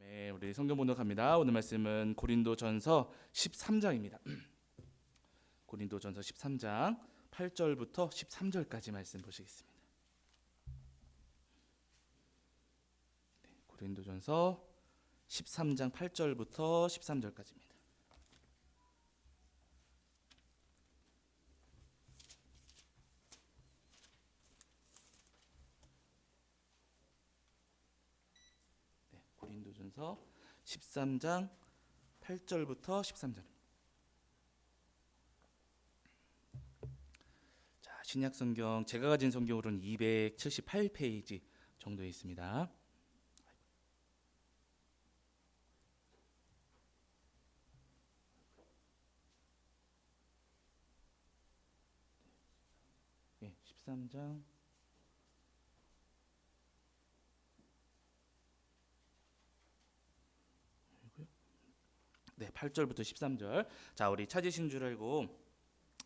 네, 우리 성경 봉독합니다. 오늘 말씀은 고린도전서 13장입니다. 고린도전서 13장 8절부터 13절까지 말씀 보시겠습니다. 네, 고린도전서 13장 8절부터 13절까지입니다. 고린도전서 13장 8절부터 13절입니다. 자, 신약 성경 제가 가진 성경으로는 278페이지 정도에 있습니다. 네, 13장 네, 8절부터 13절. 자, 우리 찾으신 줄 알고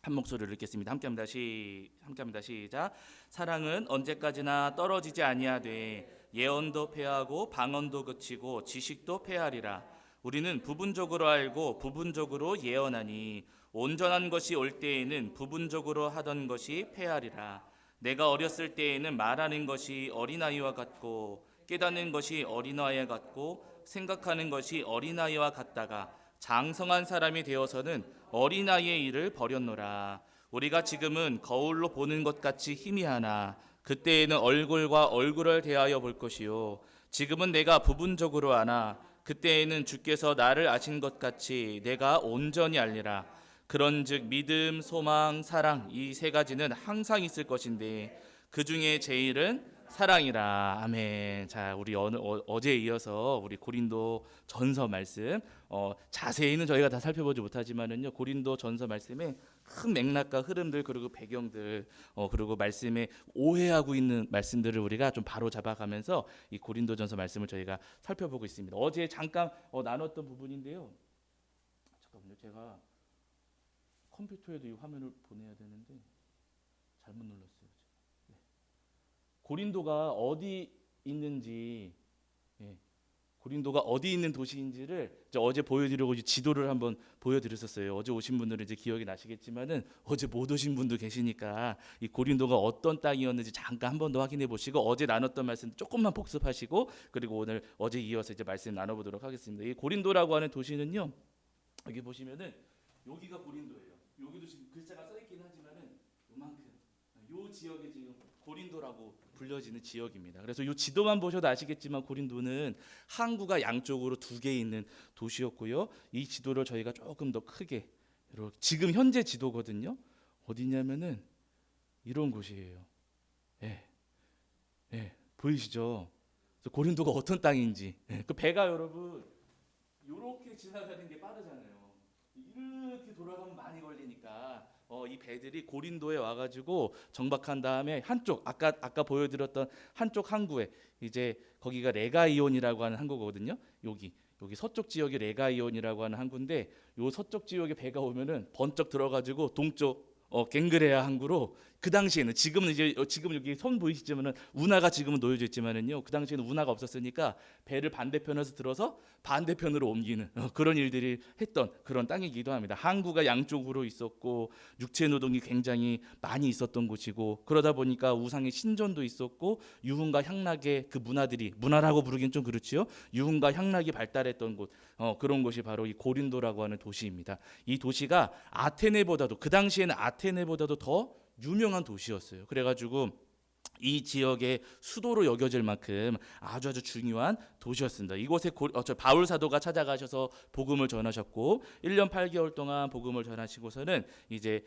한 목소리를 읽겠습니다. 함께합니다. 함께합니다. 시작. 사랑은 언제까지나 떨어지지 아니하되 예언도 패하고 방언도 그치고 지식도 패하리라. 우리는 부분적으로 알고 부분적으로 예언하니 온전한 것이 올 때에는 부분적으로 하던 것이 패하리라. 내가 어렸을 때에는 말하는 것이 어린아이와 같고 깨닫는 것이 어린아이와 같고 생각하는 것이 어린아이와 같다가 장성한 사람이 되어서는 어린아이의 일을 버렸노라. 우리가 지금은 거울로 보는 것 같이 희미하나 그때에는 얼굴과 얼굴을 대하여 볼 것이요 지금은 내가 부분적으로 아나 그때에는 주께서 나를 아신 것 같이 내가 온전히 알리라. 그런즉 믿음, 소망, 사랑 이 세 가지는 항상 있을 것인데 그 중에 제일은 사랑이라. 아멘. 자, 우리 어제에 이어서 우리 고린도 전서 말씀 자세히는 저희가 다 살펴보지 못하지만은요, 고린도 전서 말씀의 큰 맥락과 흐름들 그리고 배경들 그리고 말씀에 오해하고 있는 말씀들을 우리가 좀 바로 잡아가면서 이 고린도 전서 말씀을 저희가 살펴보고 있습니다. 어제 잠깐 나눴던 부분인데요. 잠깐만요. 제가 컴퓨터에도 이 화면을 보내야 되는데 잘못 눌렀어요. 고린도가 어디 있는지, 고린도가 어디 있는 도시인지를 어제 보여드리려고 지도를 한번 보여드렸었어요. 어제 오신 분들은 이제 기억이 나시겠지만은 어제 못 오신 분도 계시니까 이 고린도가 어떤 땅이었는지 잠깐 한 번 더 확인해 보시고 어제 나눴던 말씀 조금만 복습하시고 그리고 오늘 어제 이어서 이제 말씀 나눠보도록 하겠습니다. 이 고린도라고 하는 도시는요, 여기 보시면은 여기가 고린도예요. 여기도 지금 글자가 써 있긴 하지만은 요만큼 요 지역에 지금 고린도라고 불려지는 지역입니다. 그래서 이 지도만 보셔도 아시겠지만 고린도는 항구가 양쪽으로 두 개 있는 도시였고요. 이 지도를 저희가 조금 더 크게 이렇게 지금 현재 지도거든요. 어디냐면은 이런 곳이에요. 보이시죠? 고린도가 어떤 땅인지. 그 배가 여러분 이렇게 지나가는 게 빠르잖아요. 이렇게 돌아가면 많이 걸리니까 이 배들이 고린도에 와가지고 정박한 다음에 한쪽 아까 보여드렸던 한쪽 항구에 이제 거기가 레가이온이라고 하는 항구거든요. 여기 서쪽 지역이 레가이온이라고 하는 항구인데 요 서쪽 지역에 배가 오면은 번쩍 들어가지고 동쪽 갱그레아 항구로 그 당시에는 지금 여기 선 보이시지만은 운하가 지금은 놓여져 있지만은요 그 당시에는 운하가 없었으니까 배를 반대편에서 들어서 반대편으로 옮기는 그런 일들이 했던 그런 땅이기도 합니다. 항구가 양쪽으로 있었고 육체 노동이 굉장히 많이 있었던 곳이고 그러다 보니까 우상의 신전도 있었고 유흥과 향락의 그 문화라고 부르긴 좀 그렇지요. 유흥과 향락이 발달했던 곳 그런 곳이 바로 이 고린도라고 하는 도시입니다. 이 도시가 그 당시에는 아테네보다도 더 유명한 도시였어요. 그래가지고 이 지역의 수도로 여겨질 만큼 아주 중요한 도시였습니다. 이곳에 바울 사도가 찾아가셔서 복음을 전하셨고 1년 8개월 동안 복음을 전하시고서는 이제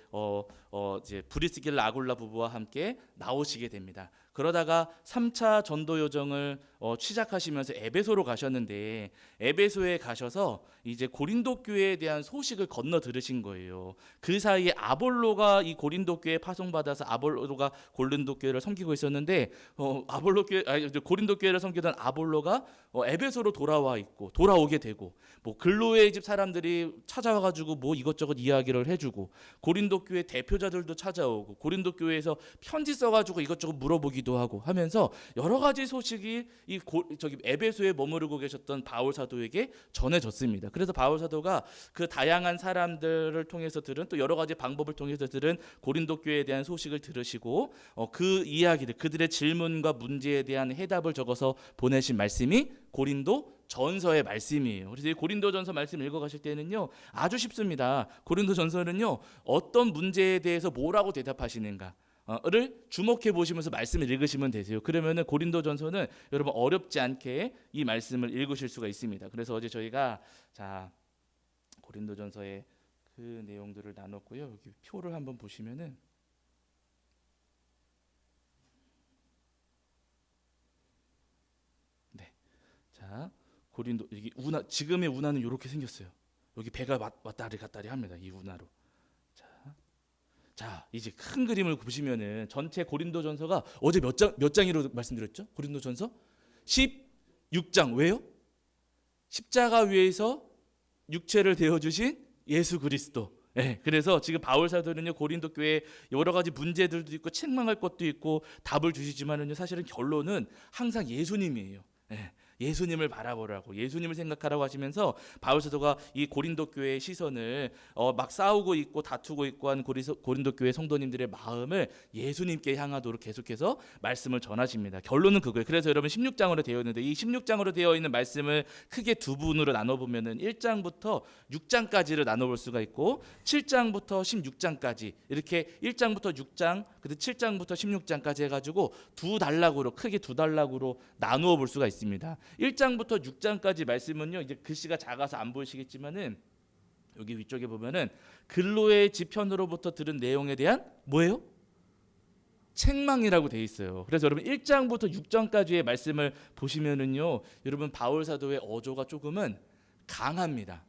브리스길라 아굴라 부부와 함께 나오시게 됩니다. 그러다가 3차 전도 여정을 시작하시면서 에베소로 가셨는데 에베소에 가셔서 이제 고린도 교회에 대한 소식을 건너 들으신 거예요. 그 사이에 아볼로가 이 고린도 교회에 파송받아서 아볼로가 고린도 교회를 섬기고 있었는데 고린도 교회를 섬기던 아볼로가 에베소로 돌아오게 되고 뭐 근로의 집 사람들이 찾아와가지고 뭐 이것저것 이야기를 해주고 고린도 교회 대표자들도 찾아오고 고린도 교회에서 편지 써가지고 이것저것 물어보기도 나누기도 하고 하면서 여러 가지 소식이 저기 에베소에 머무르고 계셨던 바울 사도에게 전해졌습니다. 그래서 바울 사도가 그 다양한 사람들을 통해서 들은 또 여러 가지 방법을 통해서 들은 고린도 교회에 대한 소식을 들으시고 그 이야기들, 그들의 질문과 문제에 대한 해답을 적어서 보내신 말씀이 고린도 전서의 말씀이에요. 그래서 이 고린도전서 말씀 읽어가실 때는요 아주 쉽습니다. 고린도전서는요 어떤 문제에 대해서 뭐라고 대답하시는가를 주목해 보시면서 말씀을 읽으시면 되세요. 그러면은 고린도전서는 여러분 어렵지 않게 이 말씀을 읽으실 수가 있습니다. 그래서 어제 저희가 자 고린도전서의 그 내용들을 나눴고요. 여기 표를 한번 보시면은 네, 자. 고린도 이게 운하 지금의 운하는 이렇게 생겼어요. 여기 배가 왔다리 갔다리 합니다. 이 운하로. 자 이제 큰 그림을 보시면은 전체 고린도전서가 어제 몇 장이라고 말씀드렸죠? 고린도전서 16장. 왜요? 십자가 위에서 육체를 대어 주신 예수 그리스도. 네, 그래서 지금 바울 사도는요 고린도 교회에 여러 가지 문제들도 있고 책망할 것도 있고 답을 주시지만은요 사실은 결론은 항상 예수님이에요. 네. 예수님을 바라보라고, 예수님을 생각하라고 하시면서 바울 사도가 이 고린도 교회의 시선을 막 싸우고 있고 다투고 있고 한 고린도 교회 성도님들의 마음을 예수님께 향하도록 계속해서 말씀을 전하십니다. 결론은 그거예요. 그래서 여러분 16장으로 되어 있는데 이 16장으로 되어 있는 말씀을 크게 두 분으로 나눠보면은 1장부터 6장까지를 나눠볼 수가 있고 7장부터 16장까지 이렇게 1장부터 6장 그리고 7장부터 16장까지 해가지고 크게 두 단락으로 나누어 볼 수가 있습니다. 1장부터 6장까지 말씀은요. 이제 글씨가 작아서 안 보이시겠지만은 여기 위쪽에 보면은 근로의 지편으로부터 들은 내용에 대한 뭐예요? 책망이라고 돼 있어요. 그래서 여러분 1장부터 6장까지의 말씀을 보시면은요. 여러분 바울 사도의 어조가 조금은 강합니다.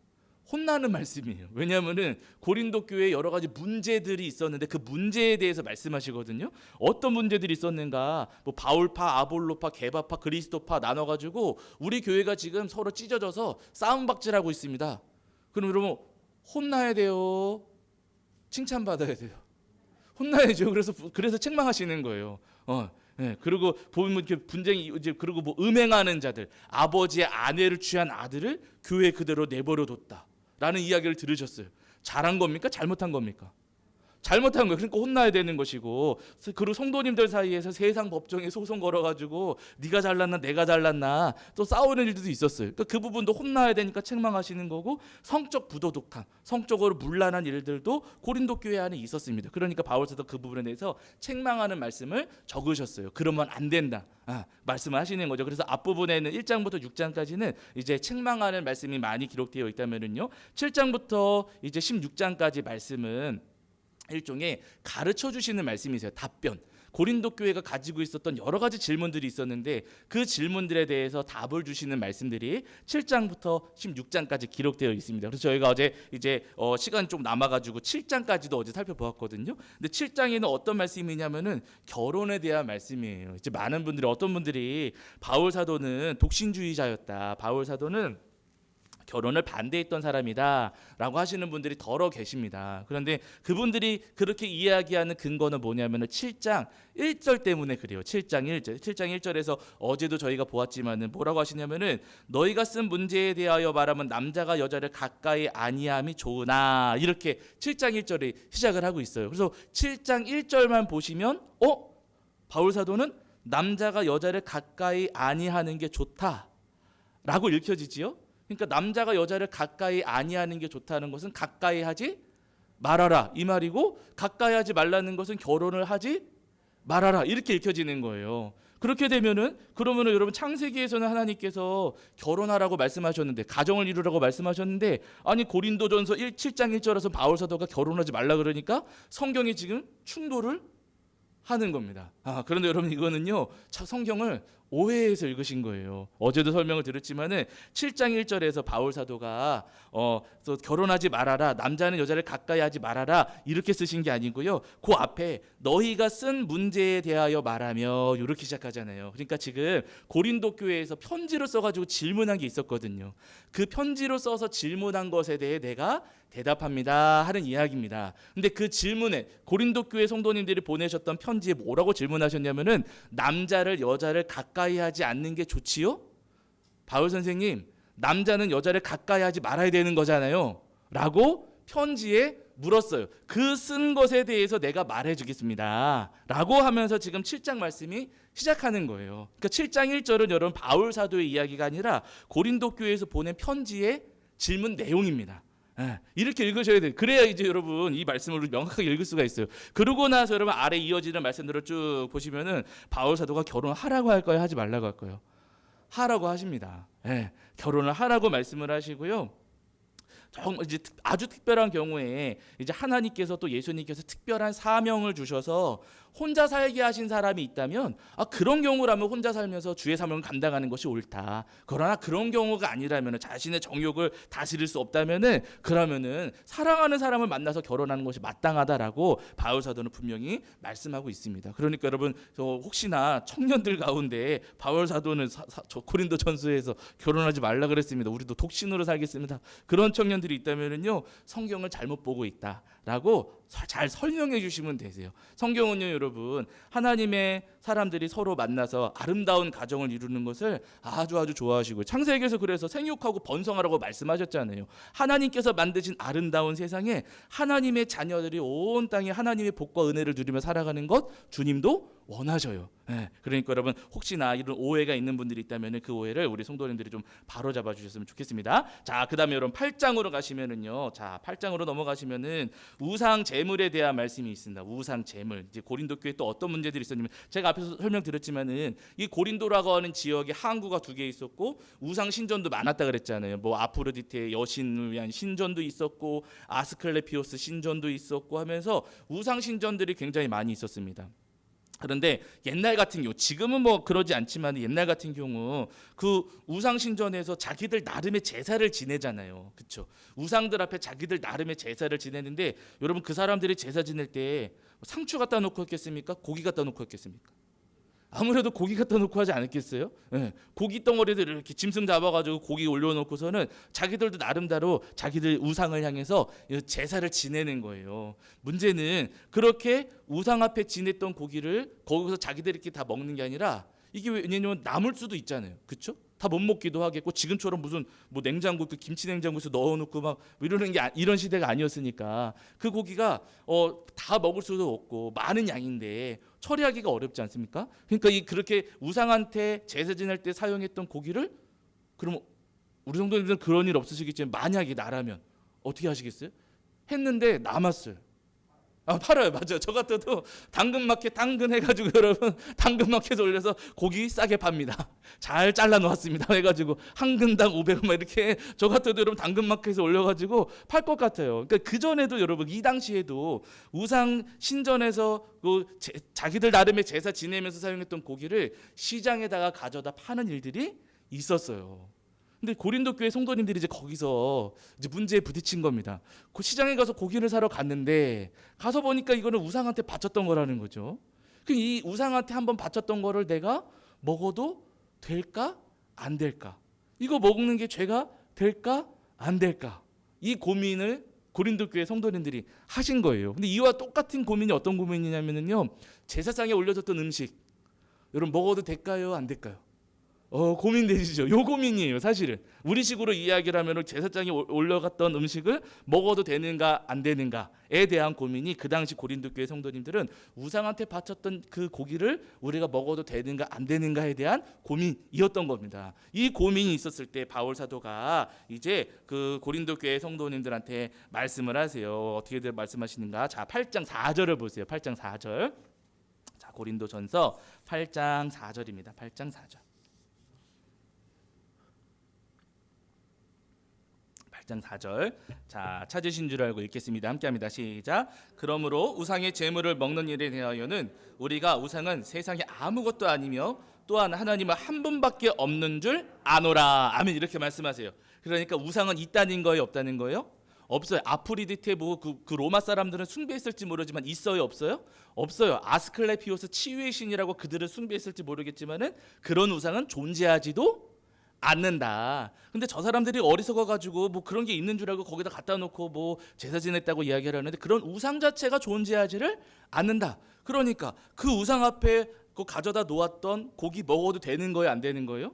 혼나는 말씀이에요. 왜냐하면은 고린도 교회에 여러 가지 문제들이 있었는데 그 문제에 대해서 말씀하시거든요. 어떤 문제들이 있었는가? 뭐 바울파, 아볼로파, 게바파, 그리스도파 나눠가지고 우리 교회가 지금 서로 찢어져서 싸움박질하고 있습니다. 그럼 여러분 혼나야 돼요. 칭찬받아야 돼요. 혼나야죠. 그래서 책망하시는 거예요. 네, 그리고 보면 이렇게 분쟁이 이제 그리고 뭐 음행하는 자들, 아버지의 아내를 취한 아들을 교회 그대로 내버려뒀다. 라는 이야기를 들으셨어요. 잘한 겁니까? 잘못한 겁니까? 잘못한 거예요. 그러니까 혼나야 되는 것이고 그리고 성도님들 사이에서 세상 법정에 소송 걸어가지고 네가 잘났나 내가 잘났나 또 싸우는 일들도 있었어요. 그러니까 그 부분도 혼나야 되니까 책망하시는 거고 성적 부도덕함, 성적으로 문란한 일들도 고린도 교회 안에 있었습니다. 그러니까 바울사도 그 부분에 대해서 책망하는 말씀을 적으셨어요. 그러면 안 된다. 말씀을 하시는 거죠. 그래서 앞부분에는 1장부터 6장까지는 이제 책망하는 말씀이 많이 기록되어 있다면은요. 7장부터 이제 16장까지 말씀은 일종의 가르쳐 주시는 말씀이세요. 답변. 고린도 교회가 가지고 있었던 여러 가지 질문들이 있었는데 그 질문들에 대해서 답을 주시는 말씀들이 7장부터 16장까지 기록되어 있습니다. 그래서 저희가 어제 이제 시간이 좀 남아가지고 7장까지도 어제 살펴보았거든요. 근데 7장에는 어떤 말씀이냐면은 결혼에 대한 말씀이에요. 이제 많은 분들이 어떤 분들이 바울 사도는 독신주의자였다. 바울 사도는 결혼을 반대했던 사람이다 라고 하시는 분들이 더러 계십니다. 그런데 그분들이 그렇게 이야기하는 근거는 뭐냐면 7장 1절 때문에 그래요. 7장 1절에서 어제도 저희가 보았지만은 뭐라고 하시냐면은 너희가 쓴 문제에 대하여 말하면 남자가 여자를 가까이 아니함이 좋으나 이렇게 7장 1절에 시작을 하고 있어요. 그래서 7장 1절만 보시면 바울 사도는 남자가 여자를 가까이 아니하는 게 좋다라고 읽혀지지요. 그러니까 남자가 여자를 가까이 아니하는 게 좋다는 것은 가까이 하지 말아라 이 말이고 가까이 하지 말라는 것은 결혼을 하지 말아라 이렇게 읽혀지는 거예요. 그렇게 되면은 그러면은 여러분 창세기에서는 하나님께서 결혼하라고 말씀하셨는데 가정을 이루라고 말씀하셨는데 아니 고린도전서 7장 1절에서 바울 사도가 결혼하지 말라 그러니까 성경이 지금 충돌을 하는 겁니다. 그런데 여러분 이거는요 성경을 오해해서 읽으신 거예요. 어제도 설명을 드렸지만은 7장 1절에서 바울 사도가 또 결혼하지 말아라, 남자는 여자를 가까이 하지 말아라 이렇게 쓰신 게 아니고요. 그 앞에 너희가 쓴 문제에 대하여 말하며 이렇게 시작하잖아요. 그러니까 지금 고린도 교회에서 편지를 써가지고 질문한 게 있었거든요. 그 편지로 써서 질문한 것에 대해 내가 대답합니다 하는 이야기입니다. 근데 그 질문에 고린도 교회 성도님들이 보내셨던 편지에 뭐라고 질문하셨냐면은 남자를 여자를 가까이 하지 않는 게 좋지요? 바울 선생님, 남자는 여자를 가까이 하지 말아야 되는 거잖아요 라고 편지에 물었어요. 그 쓴 것에 대해서 내가 말해 주겠습니다 라고 하면서 지금 7장 말씀이 시작하는 거예요. 그러니까 7장 1절은 여러분 바울 사도의 이야기가 아니라 고린도 교회에서 보낸 편지의 질문 내용입니다. 이렇게 읽으셔야 돼요. 그래야 이제 여러분 이 말씀을 명확하게 읽을 수가 있어요. 그러고 나서 여러분 아래 이어지는 말씀들을 쭉 보시면은 바울 사도가 결혼하라고 할까요? 하지 말라고 할까요? 하라고 하십니다. 결혼을 하라고 말씀을 하시고요. 이제 아주 특별한 경우에 이제 하나님께서 또 예수님께서 특별한 사명을 주셔서 혼자 살게 하신 사람이 있다면 그런 경우라면 혼자 살면서 주의 사명을 감당하는 것이 옳다. 그러나 그런 경우가 아니라면 자신의 정욕을 다스릴 수 없다면은 그러면은 사랑하는 사람을 만나서 결혼하는 것이 마땅하다라고 바울 사도는 분명히 말씀하고 있습니다. 그러니까 여러분 혹시나 청년들 가운데 바울 사도는 고린도 전서에서 결혼하지 말라 그랬습니다. 우리도 독신으로 살겠습니다. 그런 청년들이 있다면은요 성경을 잘못 보고 있다라고 잘 설명해 주시면 되세요. 성경은요 여러분 하나님의 사람들이 서로 만나서 아름다운 가정을 이루는 것을 아주 좋아하시고 창세기에서 그래서 생육하고 번성하라고 말씀하셨잖아요. 하나님께서 만드신 아름다운 세상에 하나님의 자녀들이 온 땅에 하나님의 복과 은혜를 누리며 살아가는 것 주님도 원하셔요. 그러니까 여러분 혹시나 이런 오해가 있는 분들이 있다면 그 오해를 우리 성도님들이 좀 바로잡아 주셨으면 좋겠습니다. 자, 그다음에 여러분 8장으로 가시면은요. 자, 8장으로 넘어가시면은 우상 제물에 대한 말씀이 있습니다. 우상 제물. 이제 고린도 교회 또 어떤 문제들이 있었냐면 제가 앞에서 설명드렸지만은 이 고린도라고 하는 지역에 항구가 2개 있었고 우상 신전도 많았다 그랬잖아요. 뭐 아프로디테 여신을 위한 신전도 있었고 아스클레피오스 신전도 있었고 하면서 우상 신전들이 굉장히 많이 있었습니다. 그런데 옛날 같은 경우 지금은 뭐 그러지 않지만 옛날 같은 경우 그 우상 신전에서 자기들 나름의 제사를 지내잖아요. 그렇죠? 우상들 앞에 자기들 나름의 제사를 지내는데 여러분 그 사람들이 제사 지낼 때 상추 갖다 놓고 했겠습니까? 고기 갖다 놓고 했겠습니까? 아무래도 고기 갖다 놓고 하지 않았겠어요? 고기 덩어리들 이렇게 짐승 잡아가지고 고기 올려놓고서는 자기들도 나름대로 자기들 우상을 향해서 제사를 지내는 거예요. 문제는 그렇게 우상 앞에 지냈던 고기를 거기서 자기들끼리 다 먹는 게 아니라 이게 왜냐면 남을 수도 있잖아요. 그렇죠? 다 못 먹기도 하겠고 지금처럼 무슨 뭐 냉장고 그 김치 냉장고에서 넣어놓고 막 이러는 게 이런 시대가 아니었으니까 그 고기가 다 먹을 수도 없고 많은 양인데 처리하기가 어렵지 않습니까? 그러니까 그렇게 우상한테 제사 지낼 때 사용했던 고기를 그럼 우리 성도님들은 그런 일 없으시겠지만 만약에 나라면 어떻게 하시겠어요? 했는데 남았어요. 팔아요. 맞아요. 저 같아도 당근마켓 당근 해가지고 여러분 당근마켓에 올려서 고기 싸게 팝니다. 잘 잘라 놓았습니다. 해가지고 한 근당 500원 이렇게 저 같아도 여러분 당근마켓에 올려가지고 팔 것 같아요. 그러니까 그 전에도 여러분 이 당시에도 우상 신전에서 자기들 나름의 제사 지내면서 사용했던 고기를 시장에다가 가져다 파는 일들이 있었어요. 근데 고린도 교회 성도님들이 이제 거기서 이제 문제에 부딪힌 겁니다. 그 시장에 가서 고기를 사러 갔는데 가서 보니까 이거는 우상한테 바쳤던 거라는 거죠. 그럼 이 우상한테 한번 바쳤던 거를 내가 먹어도 될까 안 될까? 이거 먹는 게 죄가 될까 안 될까? 이 고민을 고린도 교회 성도님들이 하신 거예요. 근데 이와 똑같은 고민이 어떤 고민이냐면요, 제사상에 올려졌던 음식 여러분 먹어도 될까요 안 될까요? 고민되시죠? 요 고민이에요. 사실은 우리식으로 이야기를 하면 제사장에 올려갔던 음식을 먹어도 되는가 안 되는가에 대한 고민이 그 당시 고린도 교회 성도님들은 우상한테 바쳤던 그 고기를 우리가 먹어도 되는가 안 되는가에 대한 고민이었던 겁니다. 이 고민이 있었을 때 바울 사도가 이제 그 고린도 교회 성도님들한테 말씀을 하세요. 어떻게들 말씀하시는가? 자, 8장 4절을 보세요. 8장 4절. 자, 고린도전서 8장 4절입니다. 8장 4절. 8장 4절. 자, 찾으신 줄 알고 읽겠습니다. 함께합니다. 시작. 그러므로 우상의 제물을 먹는 일에 대하여는 우리가 우상은 세상에 아무것도 아니며 또한 하나님은 한 분밖에 없는 줄 아노라. 아멘. 이렇게 말씀하세요. 그러니까 우상은 있다는 거예요, 없다는 거예요? 없어요. 아프로디테 보고 그 로마 사람들은 숭배했을지 모르지만 있어요, 없어요? 없어요. 아스클레피오스 치유의 신이라고 그들을 숭배했을지 모르겠지만은 그런 우상은 존재하지도 않는다. 근데 저 사람들이 어리석어 가지고 뭐 그런 게 있는 줄 알고 거기다 갖다 놓고 뭐 제사 지냈다고 이야기를 하는데 그런 우상 자체가 존재하지를 않는다. 그러니까 그 우상 앞에 그 가져다 놓았던 고기 먹어도 되는 거예요, 안 되는 거예요?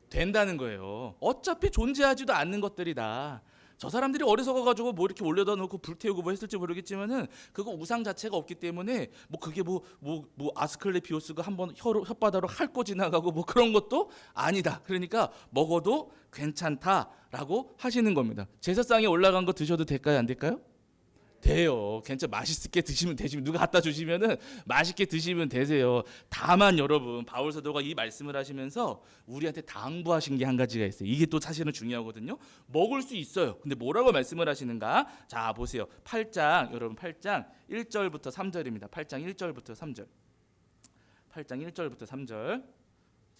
된다는 거예요. 어차피 존재하지도 않는 것들이다. 저 사람들이 어리석어 가지고 뭐 이렇게 올려다 놓고 불태우고 뭐 했을지 모르겠지만은 그거 우상 자체가 없기 때문에 뭐 그게 뭐 아스클레피오스가 한번 혓바닥으로 핥고 지나가고 뭐 그런 것도 아니다. 그러니까 먹어도 괜찮다라고 하시는 겁니다. 제사상에 올라간 거 드셔도 될까요, 안 될까요? 돼요. 괜찮아. 맛있게 드시면 되시면 누가 갖다 주시면은 맛있게 드시면 되세요. 다만 여러분 바울 사도가 이 말씀을 하시면서 우리한테 당부하신 게 한 가지가 있어요. 이게 또 사실은 중요하거든요. 먹을 수 있어요. 근데 뭐라고 말씀을 하시는가? 자, 보세요. 8장 여러분 8장 1절부터 3절입니다. 8장 1절부터 3절. 8장 1절부터 3절.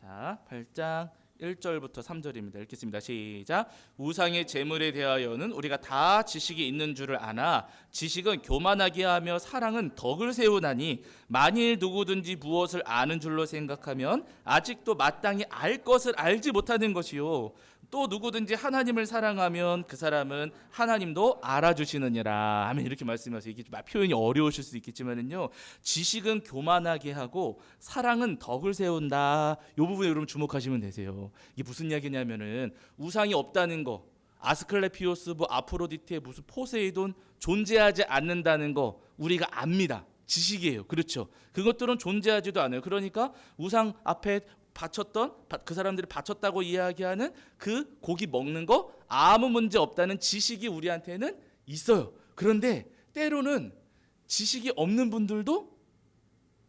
자, 8장 1절부터 3절입니다. 읽겠습니다. 시작. 우상의 제물에 대하여는 우리가 다 지식이 있는 줄을 아나 지식은 교만하게 하며 사랑은 덕을 세우나니 만일 누구든지 무엇을 아는 줄로 생각하면 아직도 마땅히 알 것을 알지 못하는 것이요 또 누구든지 하나님을 사랑하면 그 사람은 하나님도 알아주시느니라. 아멘. 이렇게 말씀하세요. 이게 표현이 어려우실 수 있겠지만은요. 지식은 교만하게 하고 사랑은 덕을 세운다. 이 부분에 여러분 주목하시면 되세요. 이게 무슨 이야기냐면은 우상이 없다는 거, 아스클레피오스, 뭐 아프로디테, 무슨 포세이돈 존재하지 않는다는 거 우리가 압니다. 지식이에요. 그렇죠. 그것들은 존재하지도 않아요. 그러니까 우상 앞에 바쳤던 그 사람들이 바쳤다고 이야기하는 그 고기 먹는 거 아무 문제 없다는 지식이 우리한테는 있어요. 그런데 때로는 지식이 없는 분들도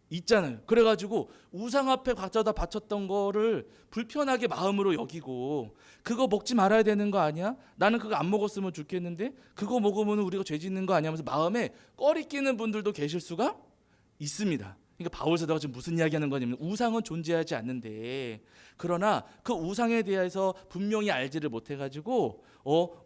있잖아요. 그래가지고 우상 앞에 가져다 바쳤던 거를 불편하게 마음으로 여기고 그거 먹지 말아야 되는 거 아니야? 나는 그거 안 먹었으면 좋겠는데 그거 먹으면 우리가 죄 짓는 거 아니야? 하면서 마음에 꺼리 끼는 분들도 계실 수가 있습니다. 그러니까 바울 사도가 지금 무슨 이야기하는 거냐면 우상은 존재하지 않는데 그러나 그 우상에 대해서 분명히 알지를 못해가지고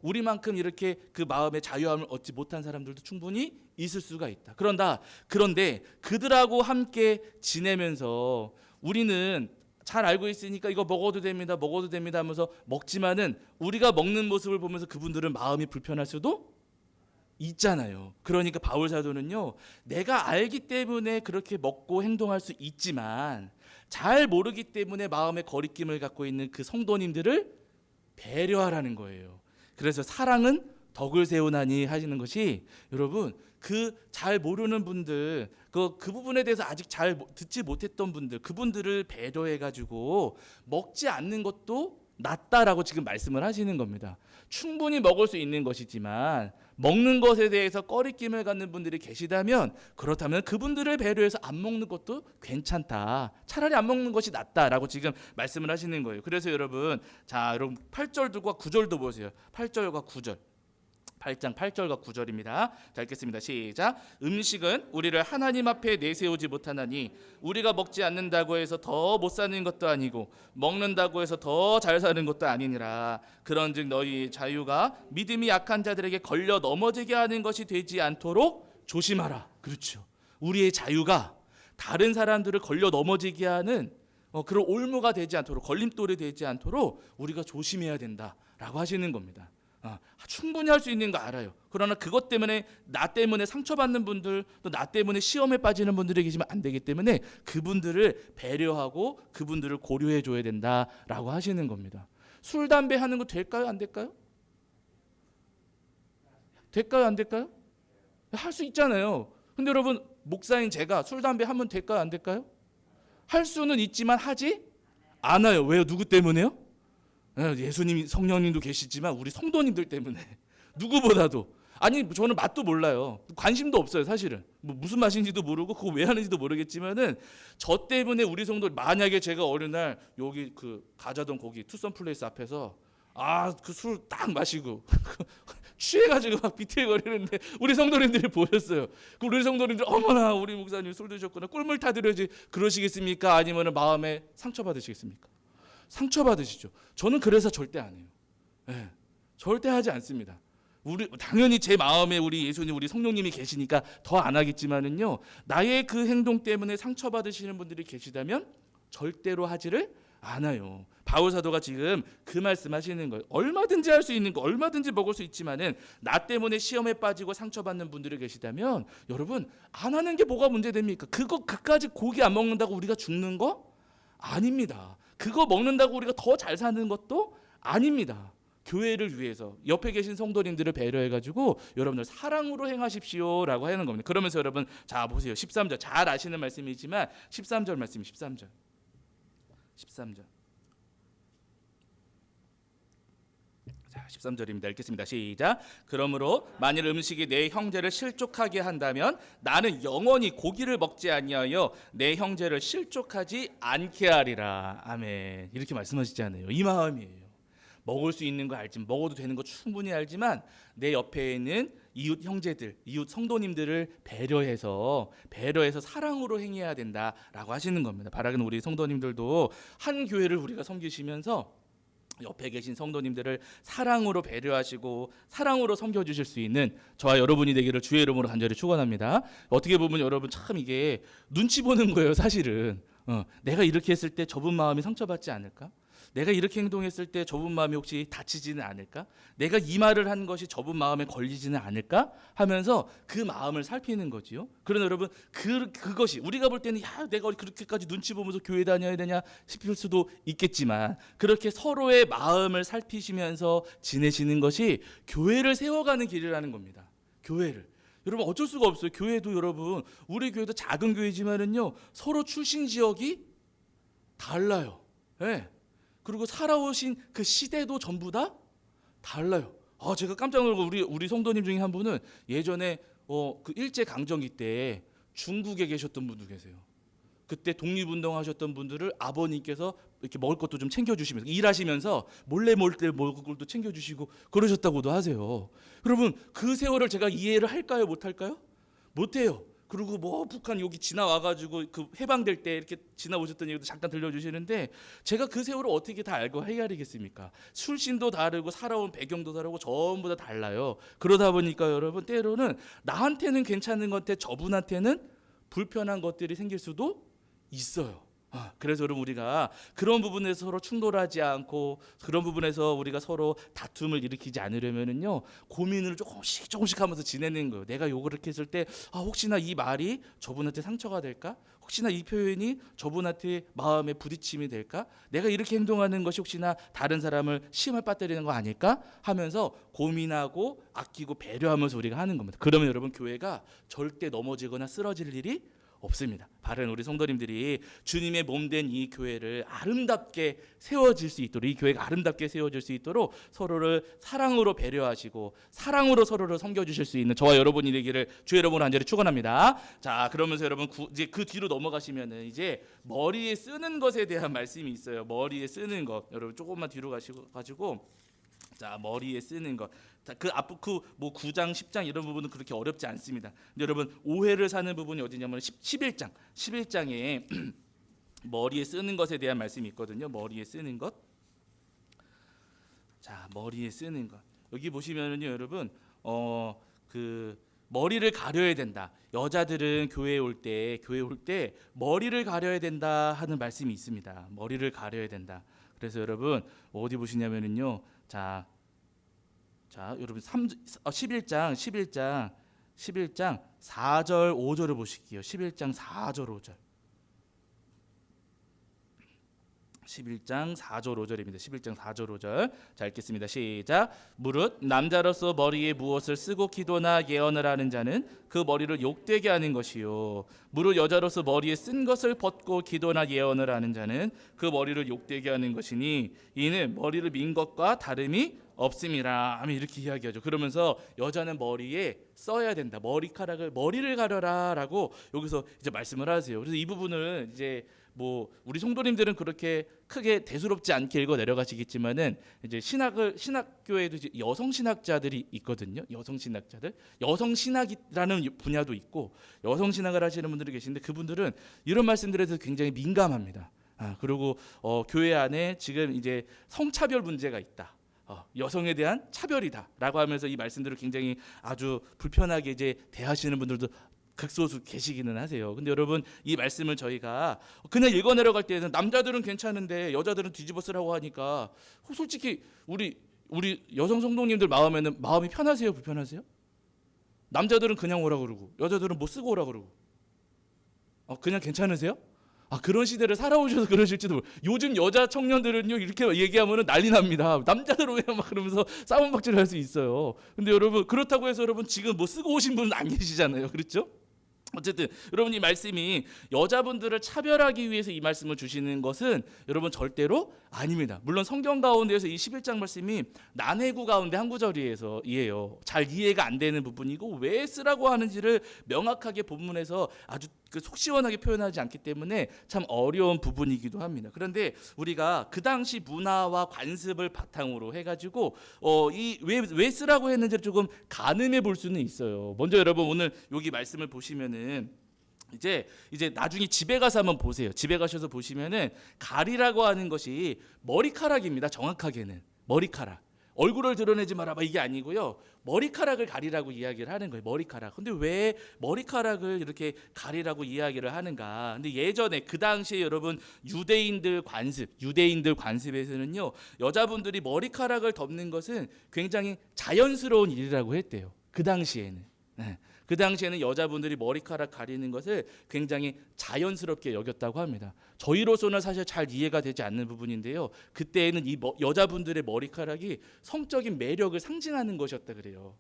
우리만큼 이렇게 그 마음의 자유함을 얻지 못한 사람들도 충분히 있을 수가 있다. 그런데 그들하고 함께 지내면서 우리는 잘 알고 있으니까 이거 먹어도 됩니다 하면서 먹지만은 우리가 먹는 모습을 보면서 그분들은 마음이 불편할 수도 있잖아요. 그러니까 바울 사도는요, 내가 알기 때문에 그렇게 먹고 행동할 수 있지만 잘 모르기 때문에 마음의 거리낌을 갖고 있는 그 성도님들을 배려하라는 거예요. 그래서 사랑은 덕을 세우나니 하시는 것이 여러분 그 잘 모르는 분들 그 부분에 대해서 아직 잘 듣지 못했던 분들 그분들을 배려해 가지고 먹지 않는 것도 낫다라고 지금 말씀을 하시는 겁니다. 충분히 먹을 수 있는 것이지만 먹는 것에 대해서 꺼리낌을 갖는 분들이 계시다면 그렇다면 그분들을 배려해서 안 먹는 것도 괜찮다. 차라리 안 먹는 것이 낫다라고 지금 말씀을 하시는 거예요. 그래서 여러분 8절과 9절도 보세요. 8절과 9절. 8장 8절과 9절입니다. 자, 읽겠습니다. 시작. 음식은 우리를 하나님 앞에 내세우지 못하나니 우리가 먹지 않는다고 해서 더 못 사는 것도 아니고 먹는다고 해서 더 잘 사는 것도 아니니라. 그런즉 너희 자유가 믿음이 약한 자들에게 걸려 넘어지게 하는 것이 되지 않도록 조심하라. 그렇죠. 우리의 자유가 다른 사람들을 걸려 넘어지게 하는 그런 올무가 되지 않도록 걸림돌이 되지 않도록 우리가 조심해야 된다라고 하시는 겁니다. 충분히 할 수 있는 거 알아요. 그러나 그것 때문에 나 때문에 상처받는 분들 또 나 때문에 시험에 빠지는 분들이 계시면 안 되기 때문에 그분들을 배려하고 그분들을 고려해 줘야 된다라고 하시는 겁니다. 술 담배 하는 거 될까요? 안 될까요? 될까요? 안 될까요? 할 수 있잖아요. 근데 여러분 목사인 제가 술 담배 하면 될까요? 안 될까요? 할 수는 있지만 하지 않아요. 왜요? 누구 때문에요? 예수님 성령님도 계시지만 우리 성도님들 때문에 누구보다도 아니 저는 맛도 몰라요. 관심도 없어요. 사실은 무슨 맛인지도 모르고 그거 왜 하는지도 모르겠지만은 저 때문에 우리 성도 만약에 제가 어느 날 여기 그 가자동 거기 투썸 플레이스 앞에서 그 술 딱 마시고 취해가지고 막 비틀거리는데 우리 성도님들이 보셨어요. 그 우리 성도님들 어머나 우리 목사님 술 드셨구나 꿀물 타드려야지 그러시겠습니까? 아니면 마음에 상처 받으시겠습니까? 상처 받으시죠. 저는 그래서 절대 안 해요. 네, 절대 하지 않습니다. 우리 당연히 제 마음에 우리 예수님 우리 성령님이 계시니까 더 안 하겠지만은요. 나의 그 행동 때문에 상처 받으시는 분들이 계시다면 절대로 하지를 않아요. 바울 사도가 지금 그 말씀하시는 거예요. 얼마든지 할 수 있는 거, 얼마든지 먹을 수 있지만은 나 때문에 시험에 빠지고 상처받는 분들이 계시다면 여러분 안 하는 게 뭐가 문제됩니까? 그까지 고기 안 먹는다고 우리가 죽는 거 아닙니다. 그거 먹는다고 우리가 더 잘 사는 것도 아닙니다. 교회를 위해서 옆에 계신 성도님들을 배려해가지고 여러분들 사랑으로 행하십시오라고 하는 겁니다. 그러면서 여러분 자 보세요. 13절 잘 아시는 말씀이지만 13절 말씀이 13절. 자 13절입니다. 읽겠습니다. 시작. 그러므로 만일 음식이 내 형제를 실족하게 한다면 나는 영원히 고기를 먹지 아니하여 내 형제를 실족하지 않게 하리라. 아멘. 이렇게 말씀하시잖아요. 이 마음이에요. 먹을 수 있는 거 알지만 먹어도 되는 거 충분히 알지만 내 옆에 있는 이웃 형제들, 이웃 성도님들을 배려해서 사랑으로 행해야 된다라고 하시는 겁니다. 바라기는 우리 성도님들도 한 교회를 우리가 섬기시면서 옆에 계신 성도님들을 사랑으로 배려하시고 사랑으로 섬겨주실 수 있는 저와 여러분이 되기를 주의 이름으로 간절히 축원합니다. 어떻게 보면 여러분 참 이게 눈치 보는 거예요. 사실은 내가 이렇게 했을 때 저분 마음이 상처받지 않을까? 내가 이렇게 행동했을 때 저분 마음이 혹시 다치지는 않을까? 내가 이 말을 한 것이 저분 마음에 걸리지는 않을까? 하면서 그 마음을 살피는 거지요. 그러나 여러분 그것이 우리가 볼 때는 야 내가 그렇게까지 눈치 보면서 교회 다녀야 되냐 싶을 수도 있겠지만 그렇게 서로의 마음을 살피시면서 지내시는 것이 교회를 세워가는 길이라는 겁니다. 교회를. 여러분 어쩔 수가 없어요. 교회도 여러분 우리 교회도 작은 교회지만은요 서로 출신 지역이 달라요. 네. 그리고 살아오신 그 시대도 전부 다 달라요. 제가 깜짝 놀고 우리 성도님 중에 한 분은 예전에 그 일제 강점기 때 중국에 계셨던 분도 계세요. 그때 독립운동 하셨던 분들을 아버님께서 이렇게 먹을 것도 좀 챙겨주시면서 일하시면서 몰래 먹을 것도 챙겨주시고 그러셨다고도 하세요. 여러분 그 세월을 제가 이해를 할까요? 못할까요? 못해요. 그리고 뭐 북한 여기 지나와가지고 그 해방될 때 이렇게 지나오셨던 얘기도 잠깐 들려주시는데 제가 그 세월을 어떻게 다 알고 헤아리겠습니까? 출신도 다르고 살아온 배경도 다르고 전부 다 달라요. 그러다 보니까 여러분 때로는 나한테는 괜찮은 건데 저분한테는 불편한 것들이 생길 수도 있어요. 그래서 여러분 우리가 그런 부분에서 서로 충돌하지 않고 그런 부분에서 우리가 서로 다툼을 일으키지 않으려면은요 고민을 조금씩 하면서 지내는 거예요. 내가 요걸 이렇게 했을 때 혹시나 이 말이 저분한테 상처가 될까? 혹시나 이 표현이 저분한테 마음에 부딪힘이 될까? 내가 이렇게 행동하는 것이 혹시나 다른 사람을 시험에 빠뜨리는 거 아닐까? 하면서 고민하고 아끼고 배려하면서 우리가 하는 겁니다. 그러면 여러분 교회가 절대 넘어지거나 쓰러질 일이 없습니다. 바른 우리 성도님들이 주님의 몸된 이 교회를 아름답게 세워질 수 있도록 이 교회가 아름답게 세워질 수 있도록 서로를 사랑으로 배려하시고 사랑으로 서로를 섬겨주실 수 있는 저와 여러분이 되기를 주의 이름으로 간절히 축원합니다. 자 그러면서 여러분 이제 그 뒤로 넘어가시면은 이제 머리에 쓰는 것에 대한 말씀이 있어요. 머리에 쓰는 것 여러분 조금만 뒤로 가지고 자 머리에 쓰는 것. 그 앞부 뭐 9장 10장 이런 부분은 그렇게 어렵지 않습니다. 근데 여러분 오해를 사는 부분이 어디냐면 11장에 머리에 쓰는 것에 대한 말씀이 있거든요. 머리에 쓰는 것. 자 머리에 쓰는 것. 여기 보시면은요 여러분 그 머리를 가려야 된다. 여자들은 교회에 올 때 머리를 가려야 된다 하는 말씀이 있습니다. 머리를 가려야 된다. 그래서 여러분 어디 보시냐면은요. 자 여러분 11장 4절 5절을 보실게요. 11장 4절 5절. 11장 4절 5절입니다. 11장 4절 5절. 자 읽겠습니다. 시작. 무릇 남자로서 머리에 무엇을 쓰고 기도나 예언을 하는 자는 그 머리를 욕되게 하는 것이요 무릇 여자로서 머리에 쓴 것을 벗고 기도나 예언을 하는 자는 그 머리를 욕되게 하는 것이니 이는 머리를 민 것과 다름이 없음이라 하면 이렇게 이야기하죠. 그러면서 여자는 머리에 써야 된다. 머리를 가려라라고 여기서 이제 말씀을 하세요. 그래서 이 부분을 이제 뭐 우리 성도님들은 그렇게 크게 대수롭지 않게 읽어 내려가시겠지만은 이제 신학교에도 이제 여성 신학자들이 있거든요. 여성 신학자들, 여성 신학이라는 분야도 있고 여성 신학을 하시는 분들이 계신데 그분들은 이런 말씀들에 대해서 굉장히 민감합니다. 그리고 교회 안에 지금 이제 성차별 문제가 있다. 여성에 대한 차별이다라고 하면서 이 말씀들을 굉장히 아주 불편하게 이제 대하시는 분들도 극소수 계시기는 하세요. 근데 여러분 이 말씀을 저희가 그냥 읽어 내려갈 때는 남자들은 괜찮은데 여자들은 뒤집어 쓰라고 하니까 솔직히 우리 여성 성도님들 마음이 편하세요, 불편하세요? 남자들은 그냥 오라 그러고 여자들은 뭐 쓰고 오라 그러고 그냥 괜찮으세요? 그런 시대를 살아오셔서 그러실지도 모르. 요즘 여자 청년들은요 이렇게 얘기하면은 난리 납니다. 남자들은 왜 막 그러면서 싸움박질을 할 수 있어요. 근데 여러분 그렇다고 해서 여러분 지금 뭐 쓰고 오신 분은 안 계시잖아요, 그렇죠? 어쨌든 여러분 이 말씀이 여자분들을 차별하기 위해서 이 말씀을 주시는 것은 여러분 절대로 아닙니다. 물론 성경 가운데에서 이 11장 말씀이 난해구 가운데 한 구절이에요. 잘 이해가 안 되는 부분이고 왜 쓰라고 하는지를 명확하게 본문에서 아주 속 시원하게 표현하지 않기 때문에 참 어려운 부분이기도 합니다. 그런데 우리가 그 당시 문화와 관습을 바탕으로 해가지고 이 왜 쓰라고 했는지를 조금 가늠해 볼 수는 있어요. 먼저 여러분 오늘 여기 말씀을 보시면은 이제 나중에 집에 가서 한번 보세요. 집에 가셔서 보시면은 가리라고 하는 것이 머리카락입니다. 정확하게는 머리카락. 얼굴을 드러내지 마라 이게 아니고요. 머리카락을 가리라고 이야기를 하는 거예요. 머리카락. 근데 왜 머리카락을 이렇게 가리라고 이야기를 하는가? 근데 예전에 그 당시에 여러분 유대인들 관습에서는요. 여자분들이 머리카락을 덮는 것은 굉장히 자연스러운 일이라고 했대요. 그 당시에는. 네. 그 당시에는 여자분들이 머리카락 가리는 것을 굉장히 자연스럽게 여겼다고 합니다. 저희로서는 사실 잘 이해가 되지 않는 부분인데요. 그때에는 이 여자분들의 머리카락이 성적인 매력을 상징하는 것이었다 그래요.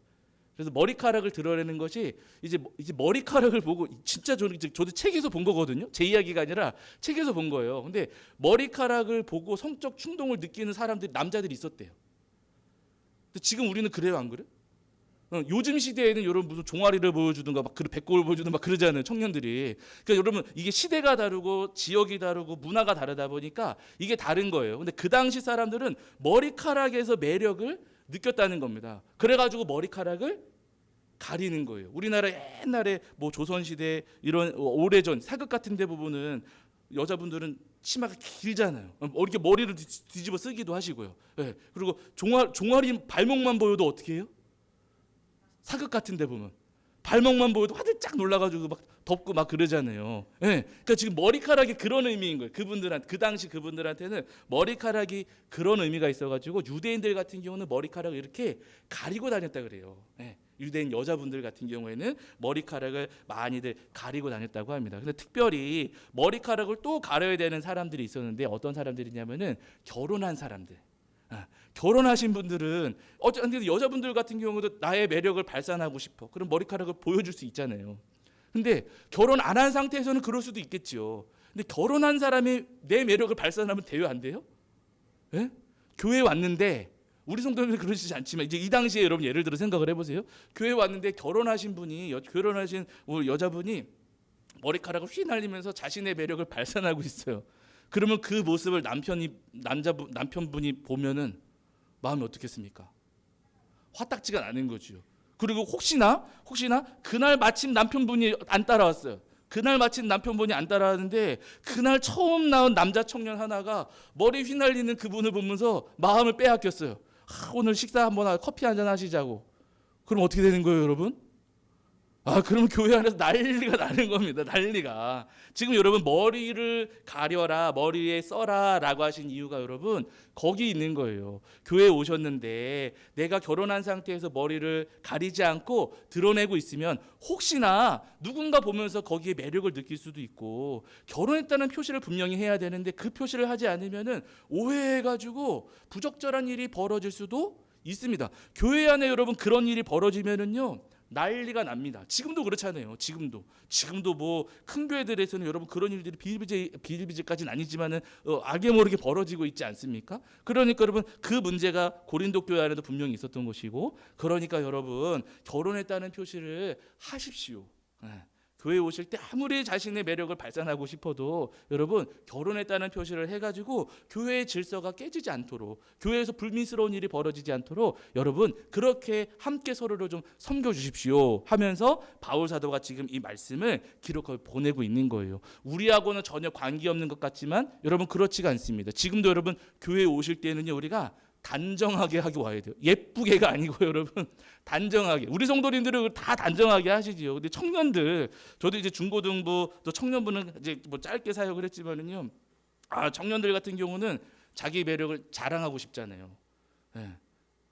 그래서 머리카락을 드러내는 것이 이제 머리카락을 보고 진짜 저도 책에서 본 거거든요. 제 이야기가 아니라 책에서 본 거예요. 근데 머리카락을 보고 성적 충동을 느끼는 남자들이 있었대요. 근데 지금 우리는 그래요, 안 그래? 요즘 시대에는 여러분 무슨 종아리를 보여주든가 배꼽을 보여주든가 막 그러잖아요, 청년들이. 그러니까 여러분 이게 시대가 다르고 지역이 다르고 문화가 다르다 보니까 이게 다른 거예요. 근데 그 당시 사람들은 머리카락에서 매력을 느꼈다는 겁니다. 그래가지고 머리카락을 가리는 거예요. 우리나라 옛날에 뭐 조선 시대 이런 오래전 사극 같은 데 보면은 여자분들은 치마가 길잖아요. 이렇게 머리를 뒤집어 쓰기도 하시고요. 네. 그리고 종아리 발목만 보여도 어떻게 해요? 사극 같은 데 보면 발목만 보여도 화들짝 놀라가지고 막 덮고 막 그러잖아요. 네. 그러니까 지금 머리카락이 그런 의미인 거예요. 그 당시 그분들한테는 머리카락이 그런 의미가 있어가지고 유대인들 같은 경우는 머리카락을 이렇게 가리고 다녔다 그래요. 네. 유대인 여자분들 같은 경우에는 머리카락을 많이들 가리고 다녔다고 합니다. 근데 특별히 머리카락을 또 가려야 되는 사람들이 있었는데 어떤 사람들이냐면은 결혼한 사람들. 결혼하신 분들은 근데 여자분들 같은 경우도 나의 매력을 발산하고 싶어. 그럼 머리카락을 보여줄 수 있잖아요. 근데 결혼 안 한 상태에서는 그럴 수도 있겠죠. 근데 결혼한 사람이 내 매력을 발산하면 돼요, 안 돼요? 예? 교회에 왔는데 우리 성도님들 그러시지 않지만 이제 이 당시에 여러분 예를 들어 생각을 해보세요. 교회에 왔는데 결혼하신 여자분이 머리카락을 휘날리면서 자신의 매력을 발산하고 있어요. 그러면 그 모습을 남편분이 보면은 마음이 어떻겠습니까? 화딱지가 나는 거죠. 그리고 혹시나 그날 마침 남편분이 안 따라왔어요. 그날 마침 남편분이 안 따라왔는데 그날 처음 나온 남자 청년 하나가 머리 휘날리는 그분을 보면서 마음을 빼앗겼어요. 오늘 식사 한번 커피 한잔 하시자고. 그럼 어떻게 되는 거예요, 여러분? 그럼 교회 안에서 난리가 나는 겁니다. 난리가. 지금 여러분 머리를 가려라, 머리에 써라 라고 하신 이유가 여러분 거기 있는 거예요. 교회에 오셨는데 내가 결혼한 상태에서 머리를 가리지 않고 드러내고 있으면 혹시나 누군가 보면서 거기에 매력을 느낄 수도 있고 결혼했다는 표시를 분명히 해야 되는데 그 표시를 하지 않으면은 오해해가지고 부적절한 일이 벌어질 수도 있습니다. 교회 안에 여러분 그런 일이 벌어지면은요 난리가 납니다. 지금도 그렇잖아요. 지금도 뭐 큰 교회들에서는 여러분 그런 일들이 비일비재까지는 아니지만은 알게 모르게 벌어지고 있지 않습니까? 그러니까 여러분 그 문제가 고린도 교회 안에도 분명히 있었던 것이고, 그러니까 여러분 결혼했다는 표시를 하십시오. 교회 오실 때 아무리 자신의 매력을 발산하고 싶어도 여러분 결혼했다는 표시를 해가지고 교회의 질서가 깨지지 않도록, 교회에서 불미스러운 일이 벌어지지 않도록 여러분 그렇게 함께 서로를 좀 섬겨주십시오 하면서 바울 사도가 지금 이 말씀을 기록하고 보내고 있는 거예요. 우리하고는 전혀 관계없는 것 같지만 여러분 그렇지가 않습니다. 지금도 여러분 교회에 오실 때는요, 우리가 단정하게 하기 와야 돼요. 예쁘게가 아니고 여러분 단정하게. 우리 성도님들은 다 단정하게 하시지요. 근데 청년들, 저도 이제 중고등부 또 청년부는 이제 뭐 짧게 사역을 했지만은요, 청년들 같은 경우는 자기 매력을 자랑하고 싶잖아요. 예.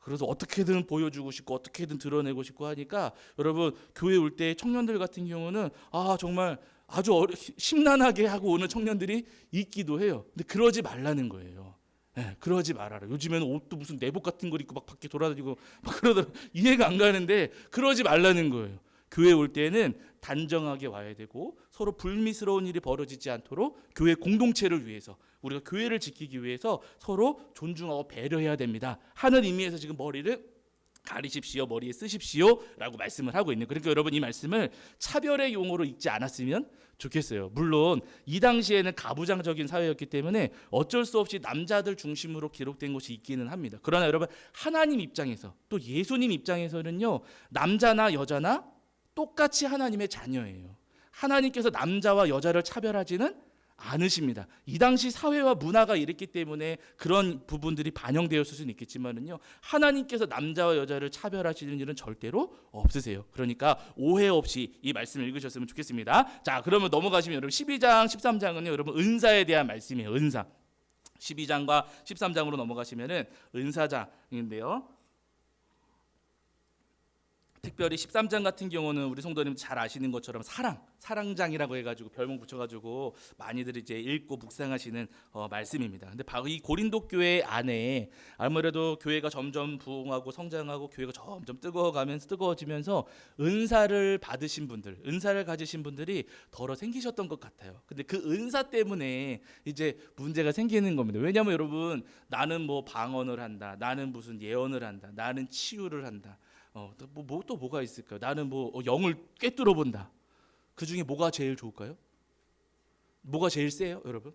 그래서 어떻게든 보여주고 싶고 어떻게든 드러내고 싶고 하니까 여러분 교회 올 때 청년들 같은 경우는 정말 아주 심란하게 하고 오는 청년들이 있기도 해요. 근데 그러지 말라는 거예요. 네, 그러지 말아라. 요즘에는 옷도 무슨 내복 같은 걸 입고 막 밖에 돌아다니고 막 그러더라고요. 이해가 안 가는데 그러지 말라는 거예요. 교회 올 때는 단정하게 와야 되고 서로 불미스러운 일이 벌어지지 않도록 교회 공동체를 위해서, 우리가 교회를 지키기 위해서 서로 존중하고 배려해야 됩니다 하는 의미에서 지금 머리를 가리십시오, 머리에 쓰십시오 라고 말씀을 하고 있는. 그러니까 여러분 이 말씀을 차별의 용어로 읽지 않았으면 좋겠어요. 물론 이 당시에는 가부장적인 사회였기 때문에 어쩔 수 없이 남자들 중심으로 기록된 것이 있기는 합니다. 그러나 여러분 하나님 입장에서 또 예수님 입장에서는요, 남자나 여자나 똑같이 하나님의 자녀예요. 하나님께서 남자와 여자를 차별하지는 않으십니다. 이 당시 사회와 문화가 이랬기 때문에 그런 부분들이 반영되었을 수는 있겠지만은요, 하나님께서 남자와 여자를 차별하시는 일은 절대로 없으세요. 그러니까 오해 없이 이 말씀을 읽으셨으면 좋겠습니다. 자, 그러면 넘어가시면 여러분 12장 13장은요 여러분 은사에 대한 말씀이에요. 은사. 12장과 13장으로 넘어가시면은 은사장인데요, 특별히 13장 같은 경우는 우리 성도님 잘 아시는 것처럼 사랑장이라고 해가지고 별명 붙여가지고 많이들 이제 읽고 묵상하시는 말씀입니다. 근데 바로 이 고린도 교회 안에 아무래도 교회가 점점 부흥하고 성장하고 교회가 점점 뜨거워지면서 은사를 받으신 분들, 은사를 가지신 분들이 덜어 생기셨던 것 같아요. 근데 그 은사 때문에 이제 문제가 생기는 겁니다. 왜냐하면 여러분 나는 뭐 방언을 한다, 나는 무슨 예언을 한다, 나는 치유를 한다. 또 뭐가 있을까요? 나는 뭐 영을 꿰뚫어 본다. 그 중에 뭐가 제일 좋을까요? 뭐가 제일 세요, 여러분?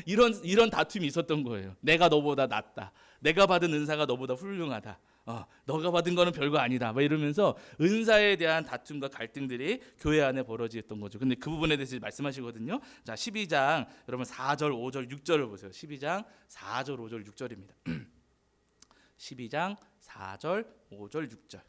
이런 다툼이 있었던 거예요. 내가 너보다 낫다. 내가 받은 은사가 너보다 훌륭하다. 너가 받은 거는 별거 아니다. 막 이러면서 은사에 대한 다툼과 갈등들이 교회 안에 벌어졌던 거죠. 근데 그 부분에 대해서 말씀하시거든요. 자, 12장 여러분 4절, 5절, 6절을 보세요. 12장 4절, 5절, 6절입니다. 12장 4절, 5절, 6절.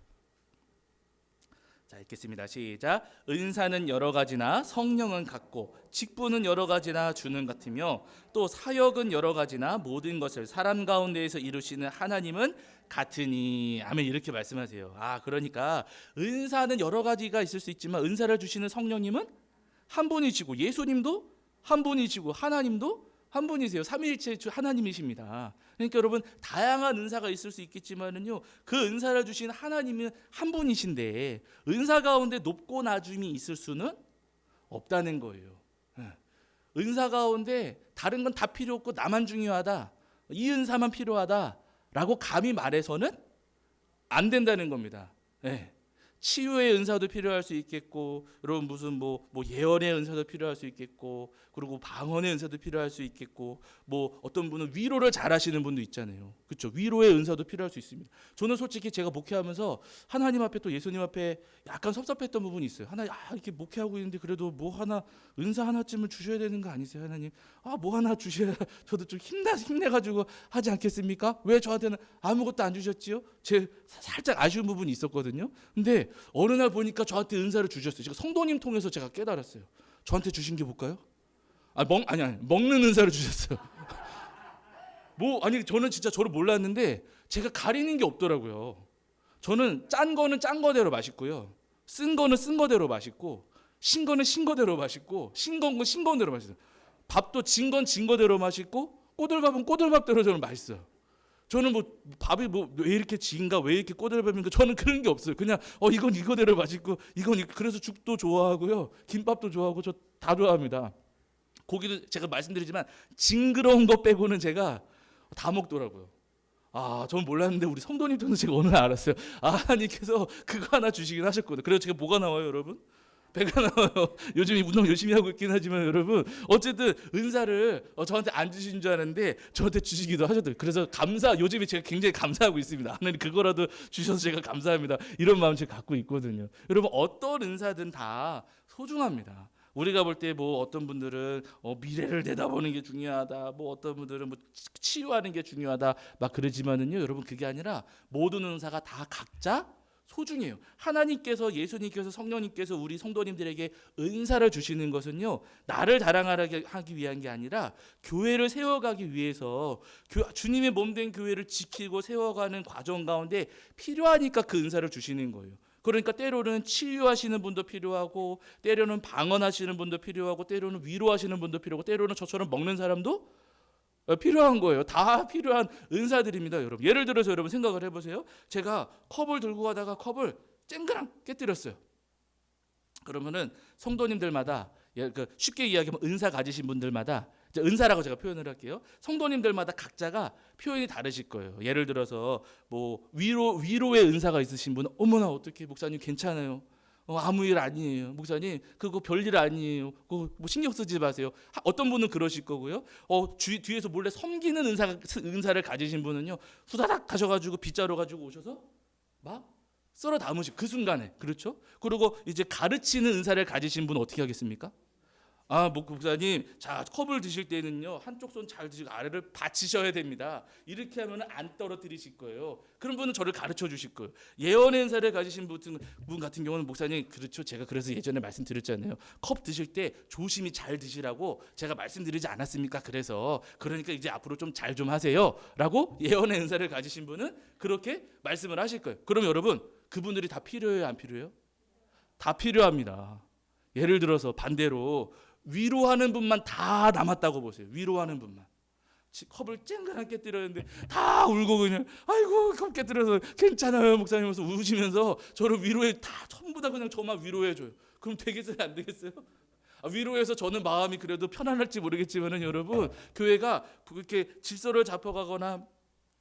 자, 읽겠습니다. 시작. 은사는 여러 가지나 성령은 같고 직분은 여러 가지나 주는 같으며 또 사역은 여러 가지나 모든 것을 사람 가운데에서 이루시는 하나님은 같으니. 아멘. 이렇게 말씀하세요. 그러니까 은사는 여러 가지가 있을 수 있지만 은사를 주시는 성령님은 한 분이시고 예수님도 한 분이시고 하나님도 한 분이세요. 삼위일체 주 하나님이십니다. 그러니까 여러분 다양한 은사가 있을 수 있겠지만은요, 그 은사를 주신 하나님은 한 분이신데 은사 가운데 높고 낮음이 있을 수는 없다는 거예요. 은사 가운데 다른 건 다 필요 없고 나만 중요하다, 이 은사만 필요하다라고 감히 말해서는 안 된다는 겁니다. 치유의 은사도 필요할 수 있겠고, 여러분 무슨 뭐 예언의 은사도 필요할 수 있겠고, 그리고 방언의 은사도 필요할 수 있겠고, 뭐 어떤 분은 위로를 잘하시는 분도 있잖아요. 그렇죠? 위로의 은사도 필요할 수 있습니다. 저는 솔직히 제가 목회하면서 하나님 앞에 또 예수님 앞에 약간 섭섭했던 부분이 있어요. 하나님, 이렇게 목회하고 있는데 그래도 뭐 하나 은사 하나쯤은 주셔야 되는 거 아니세요, 하나님? 뭐 하나 주셔야 저도 좀 힘내가지고 하지 않겠습니까? 왜 저한테는 아무것도 안 주셨지요? 제 살짝 아쉬운 부분이 있었거든요. 근데 어느 날 보니까 저한테 은사를 주셨어요. 제가 성도님 통해서 제가 깨달았어요. 저한테 주신 게 뭘까요? 먹는 은사를 주셨어요. 저는 진짜 저를 몰랐는데 제가 가리는 게 없더라고요. 저는 짠 거는 짠 거대로 맛있고요, 쓴 거는 쓴 거대로 맛있고, 신 거는 신 거대로 맛있고, 싱거운 건 싱거운 맛있어요. 밥도 진 건 진 거대로 맛있고, 꼬들밥은 꼬들밥대로 저는 맛있어요. 저는 밥이 왜 이렇게 진가, 왜 이렇게 꼬들밥인가, 저는 그런 게 없어요. 그냥 이건 이거대로 맛있고, 그래서 죽도 좋아하고요, 김밥도 좋아하고, 저 다 좋아합니다. 고기도 제가 말씀드리지만 징그러운 거 빼고는 제가 다 먹더라고요. 전 몰랐는데 우리 성도님 통해서 제가 오늘 알았어요. 하나님께서 그거 하나 주시긴 하셨거든요. 그래서 제가 뭐가 나와요, 여러분? 배가 나와요. 요즘 운동 열심히 하고 있긴 하지만 여러분, 어쨌든 은사를 저한테 안 주신 줄 아는데 저한테 주시기도 하셨더라고요. 그래서 요즘에 제가 굉장히 감사하고 있습니다. 하나님 그거라도 주셔서 제가 감사합니다. 이런 마음 제가 갖고 있거든요. 여러분, 어떤 은사든 다 소중합니다. 우리가 볼 때 뭐 어떤 분들은 미래를 내다보는 게 중요하다, 뭐 어떤 분들은 뭐 치유하는 게 중요하다 막 그러지만은요, 여러분, 그게 아니라 모든 은사가 다 각자 소중해요. 하나님께서, 예수님께서, 성령님께서 우리 성도님들에게 은사를 주시는 것은요, 나를 자랑하게 하기 위한 게 아니라 교회를 세워가기 위해서, 주님의 몸된 교회를 지키고 세워가는 과정 가운데 필요하니까 그 은사를 주시는 거예요. 그러니까 때로는 치유하시는 분도 필요하고, 때로는 방언하시는 분도 필요하고, 때로는 위로하시는 분도 필요하고, 때로는 저처럼 먹는 사람도 필요한 거예요. 다 필요한 은사들입니다, 여러분. 예를 들어서 여러분 생각을 해보세요. 제가 컵을 들고 가다가 컵을 쨍그랑 깨뜨렸어요. 그러면은 성도님들마다, 쉽게 이야기하면 은사 가지신 분들마다, 은사라고 제가 표현을 할게요. 성도님들마다 각자가 표현이 다르실 거예요. 예를 들어서 뭐 위로의 은사가 있으신 분은 어머나 어떻게 목사님 괜찮아요. 아무 일 아니에요. 목사님 그거 별일 아니에요. 그거 뭐 신경 쓰지 마세요. 어떤 분은 그러실 거고요. 뒤에서 몰래 섬기는 은사를 가지신 분은요, 후다닥 가셔가지고 빗자루 가지고 오셔서 막 썰어 담으시 그 순간에, 그렇죠? 그리고 이제 가르치는 은사를 가지신 분은 어떻게 하겠습니까? 목사님, 자, 컵을 드실 때는요, 한쪽 손 잘 드시고 아래를 받치셔야 됩니다. 이렇게 하면 안 떨어뜨리실 거예요. 그런 분은 저를 가르쳐 주실 거예요. 예언의 은사를 가지신 분 같은 경우는, 목사님, 그렇죠, 제가 그래서 예전에 말씀드렸잖아요. 컵 드실 때 조심히 잘 드시라고 제가 말씀드리지 않았습니까? 그러니까 이제 앞으로 좀 잘 좀 하세요 라고 예언의 은사를 가지신 분은 그렇게 말씀을 하실 거예요. 그럼 여러분, 그분들이 다 필요해요, 안 필요해요? 다 필요합니다. 예를 들어서 반대로 위로하는 분만 다 남았다고 보세요. 위로하는 분만. 컵을 쨍그랑 깨뜨렸는데 다 울고 그냥 아이고 컵 깨뜨려서 괜찮아요 목사님 하면서 우시면서 저를 위로해, 다 전부 다 그냥 저만 위로해 줘요. 그럼 되겠어요, 안 되겠어요? 위로해서 저는 마음이 그래도 편안할지 모르겠지만은 여러분, 교회가 그렇게 질서를 잡혀가거나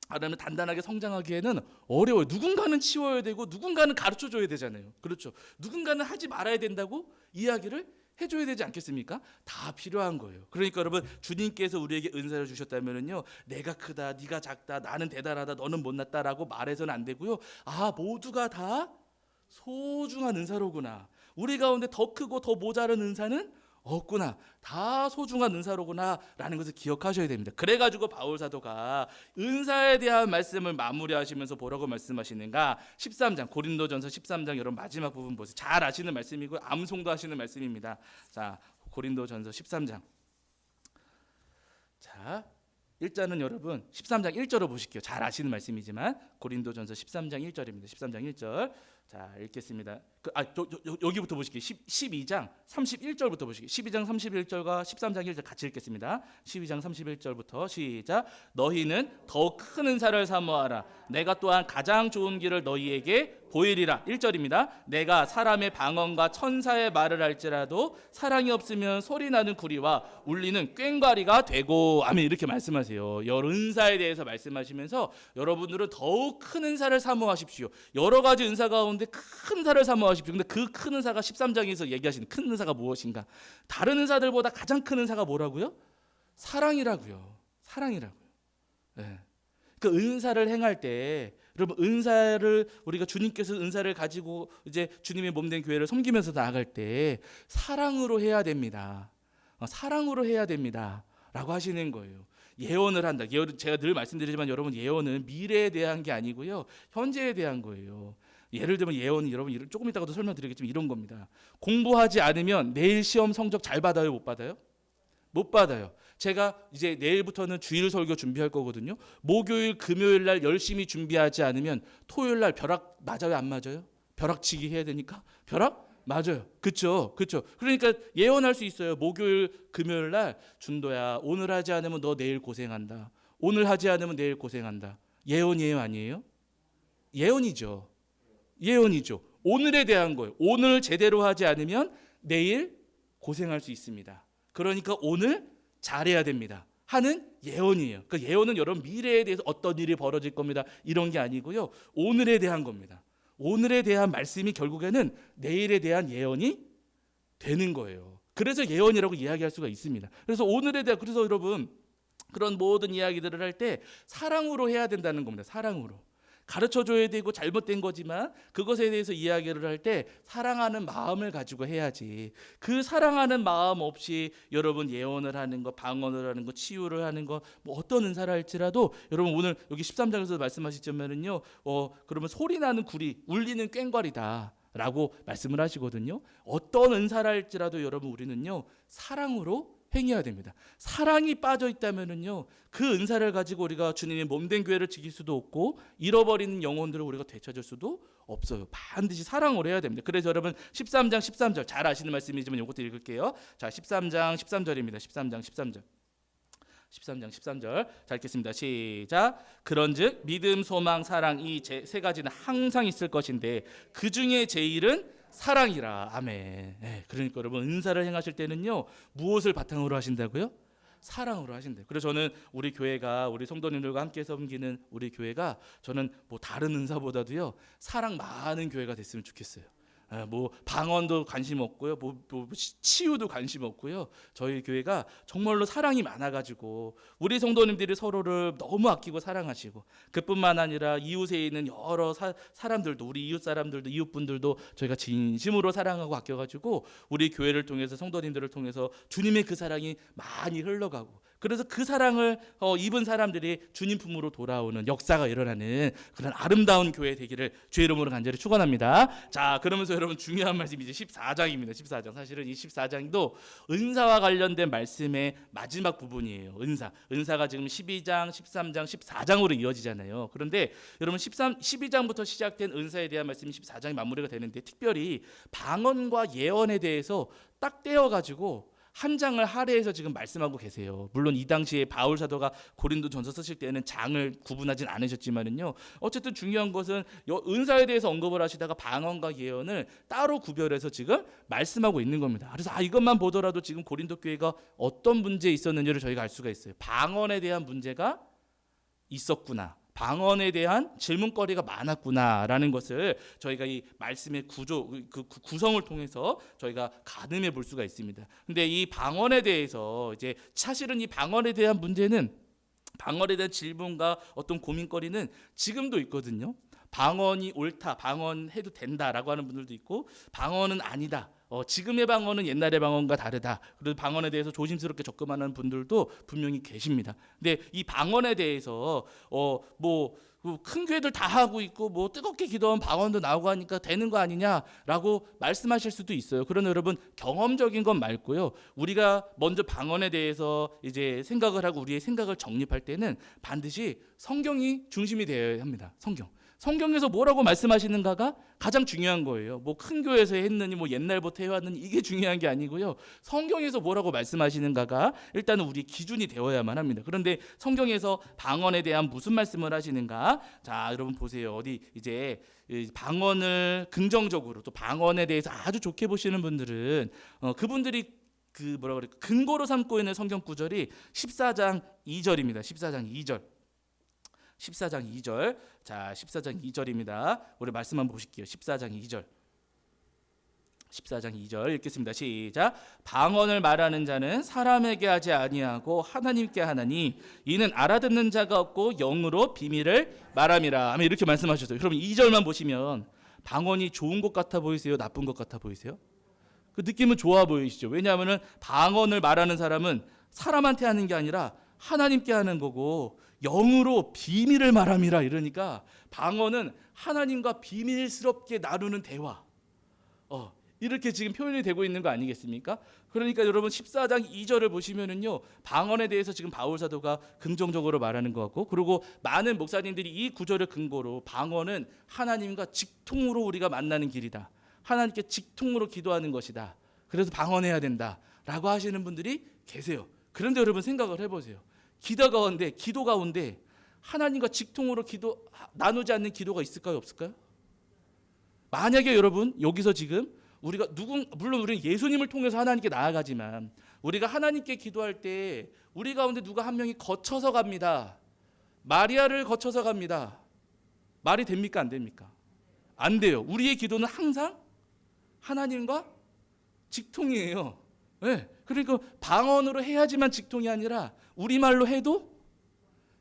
아니면 단단하게 성장하기에는 어려워요. 누군가는 치워야 되고 누군가는 가르쳐 줘야 되잖아요. 그렇죠? 누군가는 하지 말아야 된다고 이야기를 해줘야 되지 않겠습니까? 다 필요한 거예요. 그러니까 여러분, 주님께서 우리에게 은사를 주셨다면은요, 내가 크다, 네가 작다, 나는 대단하다, 너는 못났다라고 말해서는 안 되고요. 모두가 다 소중한 은사로구나. 우리 가운데 더 크고 더 모자란 은사는 없구나. 다 소중한 은사로구나 라는 것을 기억하셔야 됩니다. 그래가지고 바울 사도가 은사에 대한 말씀을 마무리하시면서 뭐라고 말씀하시는가? 13장, 고린도전서 13장 여러분 마지막 부분 보세요. 잘 아시는 말씀이고 암송도 하시는 말씀입니다. 자, 고린도전서 13장. 자, 일자는 여러분 13장 1절을 보실게요. 잘 아시는 말씀이지만 고린도전서 13장 1절입니다. 13장 1절. 자, 읽겠습니다. 여기부터 보실게요. 12장 31절부터 보실게요. 12장 31절과 13장 1절 같이 읽겠습니다. 12장 31절부터 시작. 너희는 더 큰 은사를 사모하라. 내가 또한 가장 좋은 길을 너희에게 보이리라. 1절입니다. 내가 사람의 방언과 천사의 말을 할지라도 사랑이 없으면 소리나는 구리와 울리는 꽹과리가 되고. 아멘. 이렇게 말씀하세요. 여러 은사에 대해서 말씀하시면서 여러분들은 더욱 큰 은사를 사모하십시오. 여러 가지 은사 가운데 큰 은사를 사모하십시오. 근데 그 큰 은사가 13장에서 얘기하시는 큰 은사가 무엇인가? 다른 은사들보다 가장 큰 은사가 뭐라고요? 사랑이라고요. 사랑이라고요. 네. 그 은사를 행할 때 여러분, 은사를 우리가 주님께서 은사를 가지고 이제 주님의 몸된 교회를 섬기면서 나아갈 때 사랑으로 해야 됩니다. 사랑으로 해야 됩니다라고 하시는 거예요. 예언을 한다. 제가 늘 말씀드리지만 여러분, 예언은 미래에 대한 게 아니고요, 현재에 대한 거예요. 예를 들면 예언이 여러분 조금 이따가도 설명드리겠지만 이런 겁니다. 공부하지 않으면 내일 시험 성적 잘 받아요, 못 받아요? 못 받아요. 제가 이제 내일부터는 주일 설교 준비할 거거든요. 목요일, 금요일 날 열심히 준비하지 않으면 토요일 날 벼락 맞아요, 안 맞아요? 벼락치기 해야 되니까 벼락 맞아요. 그렇죠. 그러니까 예언할 수 있어요. 목요일, 금요일 날 준도야, 오늘 하지 않으면 너 내일 고생한다. 오늘 하지 않으면 내일 고생한다. 예언이에요, 아니에요? 예언이죠. 오늘에 대한 거예요. 오늘 제대로 하지 않으면 내일 고생할 수 있습니다. 그러니까 오늘 잘해야 됩니다. 하는 예언이에요. 그 예언은 여러분 미래에 대해서 어떤 일이 벌어질 겁니다. 이런 게 아니고요. 오늘에 대한 겁니다. 오늘에 대한 말씀이 결국에는 내일에 대한 예언이 되는 거예요. 그래서 예언이라고 이야기할 수가 있습니다. 그래서 오늘에 대한 그래서 여러분 그런 모든 이야기들을 할 때 사랑으로 해야 된다는 겁니다. 사랑으로. 가르쳐줘야 되고 잘못된 거지만 그것에 대해서 이야기를 할 때 사랑하는 마음을 가지고 해야지. 그 사랑하는 마음 없이 여러분 예언을 하는 거, 방언을 하는 거, 치유를 하는 거, 뭐 어떤 은사를 할지라도 여러분 오늘 여기 13장에서 말씀하시자면은요, 그러면 소리 나는 구리, 울리는 꽹과리다. 라고 말씀을 하시거든요. 어떤 은사를 할지라도 여러분 우리는요 사랑으로 행해야 됩니다. 사랑이 빠져 있다면은요 그 은사를 가지고 우리가 주님의 몸된 교회를 지킬 수도 없고 잃어버리는 영혼들을 우리가 되찾을 수도 없어요. 반드시 사랑으로 해야 됩니다. 그래서 여러분 13장 13절 잘 아시는 말씀이지만 이것도 읽을게요. 자 13장 13절입니다. 13장 13절. 13장 13절 자 읽겠습니다. 시작. 그런즉 믿음, 소망, 사랑 이 세 가지는 항상 있을 것인데 그 중에 제일은 사랑이라. 아멘. 네, 그러니까 여러분 은사를 행하실 때는요 무엇을 바탕으로 하신다고요? 사랑으로 하신대요. 그래서 저는 우리 교회가 우리 성도님들과 함께 섬기는 우리 교회가 저는 뭐 다른 은사보다도요 사랑 많은 교회가 됐으면 좋겠어요. 뭐 방언도 관심 없고요, 뭐 치유도 관심 없고요. 저희 교회가 정말로 사랑이 많아가지고 우리 성도님들이 서로를 너무 아끼고 사랑하시고 그뿐만 아니라 이웃에 있는 여러 사람들도 우리 이웃 사람들도 이웃분들도 저희가 진심으로 사랑하고 아껴가지고 우리 교회를 통해서 성도님들을 통해서 주님의 그 사랑이 많이 흘러가고 그래서 그 사랑을 입은 사람들이 주님 품으로 돌아오는 역사가 일어나는 그런 아름다운 교회 되기를 주의 이름으로 간절히 축원합니다. 자, 그러면서 여러분 중요한 말씀이 이제 14장입니다. 14장. 사실은 이 14장도 은사와 관련된 말씀의 마지막 부분이에요. 은사가 지금 12장, 13장, 14장으로 이어지잖아요. 그런데 여러분 12장부터 시작된 은사에 대한 말씀이 14장이 마무리가 되는데 특별히 방언과 예언에 대해서 딱 떼어가지고 한 장을 할애해서 지금 말씀하고 계세요. 물론 이 당시에 바울 사도가 고린도전서 쓰실 때는 장을 구분하진 않으셨지만은요. 어쨌든 중요한 것은 은사에 대해서 언급을 하시다가 방언과 예언을 따로 구별해서 지금 말씀하고 있는 겁니다. 그래서 이것만 보더라도 지금 고린도 교회가 어떤 문제에 있었는지를 저희가 알 수가 있어요. 방언에 대한 문제가 있었구나. 방언에 대한 질문거리가 많았구나라는 것을 저희가 이 말씀의 구조, 그 구성을 통해서 저희가 가늠해 볼 수가 있습니다. 근데 이 방언에 대해서 이제 사실은 이 방언에 대한 문제는 방언에 대한 질문과 어떤 고민거리는 지금도 있거든요. 방언이 옳다, 방언해도 된다라고 하는 분들도 있고 방언은 아니다. 지금의 방언은 옛날의 방언과 다르다. 그래서 방언에 대해서 조심스럽게 접근하는 분들도 분명히 계십니다. 근데 이 방언에 대해서 큰 교회들 다 하고 있고 뭐 뜨겁게 기도하면 방언도 나오고 하니까 되는 거 아니냐라고 말씀하실 수도 있어요. 그러나 여러분 경험적인 건 말고요. 우리가 먼저 방언에 대해서 이제 생각을 하고 우리의 생각을 정립할 때는 반드시 성경이 중심이 되어야 합니다. 성경에서 뭐라고 말씀하시는가가 가장 중요한 거예요. 뭐 큰 교회에서 했느니 뭐 옛날부터 해왔느니 이게 중요한 게 아니고요. 성경에서 뭐라고 말씀하시는가가 일단은 우리 기준이 되어야만 합니다. 그런데 성경에서 방언에 대한 무슨 말씀을 하시는가? 자, 여러분 보세요. 어디 이제 방언을 긍정적으로 또 방언에 대해서 아주 좋게 보시는 분들은 그분들이 근거로 삼고 있는 성경 구절이 14장 2절입니다. 14장 2절. 14장 2절. 자, 14장 2절입니다. 우리 말씀 한번 보실게요. 14장 2절. 14장 2절 읽겠습니다. 시작. 방언을 말하는 자는 사람에게 하지 아니하고 하나님께 하나니 이는 알아듣는 자가 없고 영으로 비밀을 말함이라. 아멘. 이렇게 말씀하셨어요. 그러면 2절만 보시면 방언이 좋은 것 같아 보이세요? 나쁜 것 같아 보이세요? 그 느낌은 좋아 보이시죠? 왜냐하면 방언을 말하는 사람은 사람한테 하는 게 아니라 하나님께 하는 거고 영으로 비밀을 말함이라. 이러니까 방언은 하나님과 비밀스럽게 나누는 대화, 이렇게 지금 표현이 되고 있는 거 아니겠습니까? 그러니까 여러분 14장 2절을 보시면은요 방언에 대해서 지금 바울 사도가 긍정적으로 말하는 것 같고, 그리고 많은 목사님들이 이 구절을 근거로 방언은 하나님과 직통으로 우리가 만나는 길이다, 하나님께 직통으로 기도하는 것이다, 그래서 방언해야 된다라고 하시는 분들이 계세요. 그런데 여러분 생각을 해보세요. 기도 가운데 하나님과 직통으로 나누지 않는 기도가 있을까요, 없을까요? 만약에 여러분 여기서 지금 우리가 물론 우리는 예수님을 통해서 하나님께 나아가지만 우리가 하나님께 기도할 때 우리 가운데 누가 한 명이 거쳐서 갑니다. 마리아를 거쳐서 갑니다. 말이 됩니까? 안 됩니까? 안 돼요. 우리의 기도는 항상 하나님과 직통이에요. 네. 그러니까 방언으로 해야지만 직통이 아니라 우리말로 해도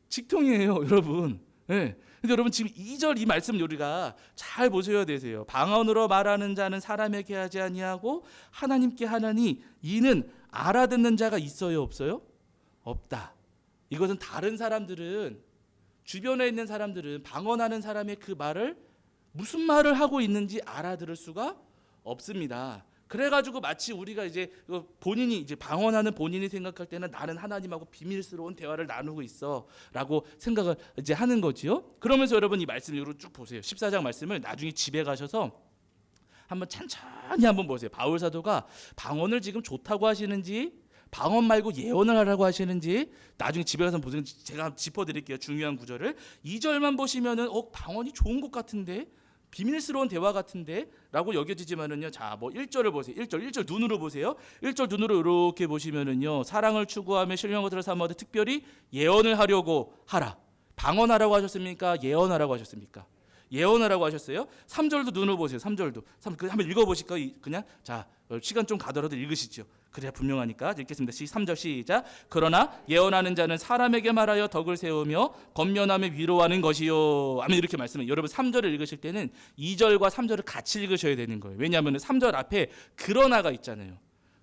직통이에요, 여러분. 네. 근데 여러분 지금 2절 이 말씀 우리가 잘 보셔야 되세요. 방언으로 말하는 자는 사람에게 하지 아니하고 하나님께 하나니 이는 알아듣는 자가 있어요, 없어요? 없다. 이것은 다른 사람들은, 주변에 있는 사람들은 방언하는 사람의 그 말을 무슨 말을 하고 있는지 알아들을 수가 없습니다. 그래가지고 마치 우리가 이제 본인이 이제 방언하는 본인이 생각할 때는 나는 하나님하고 비밀스러운 대화를 나누고 있어라고 생각을 이제 하는 거지요. 그러면서 여러분 이 말씀으로 쭉 보세요. 14장 말씀을 나중에 집에 가셔서 한번 천천히 한번 보세요. 바울 사도가 방언을 지금 좋다고 하시는지 방언 말고 예언을 하라고 하시는지 나중에 집에 가서 보세요. 제가 짚어드릴게요. 중요한 구절을 2절만 보시면은 방언이 좋은 것 같은데 비밀스러운 대화 같은데 라고 여겨지지만은요. 자, 뭐 1절을 보세요. 1절 눈으로 보세요. 1절 눈으로 이렇게 보시면은요. 사랑을 추구하며 신령한 것들을 삼아도 특별히 예언을 하려고 하라. 방언하라고 하셨습니까? 예언하라고 하셨습니까? 예언하라고 하셨어요. 3절도 눈으로 보세요. 3절도. 한번 읽어보실까요? 그냥 자, 시간 좀 가더라도 읽으시죠. 그래야 분명하니까 읽겠습니다. 3절 시작. 그러나 예언하는 자는 사람에게 말하여 덕을 세우며 권면하며 위로하는 것이요. 아멘. 이렇게 말씀을 여러분 3절을 읽으실 때는 2절과 3절을 같이 읽으셔야 되는 거예요. 왜냐하면 3절 앞에 그러나가 있잖아요.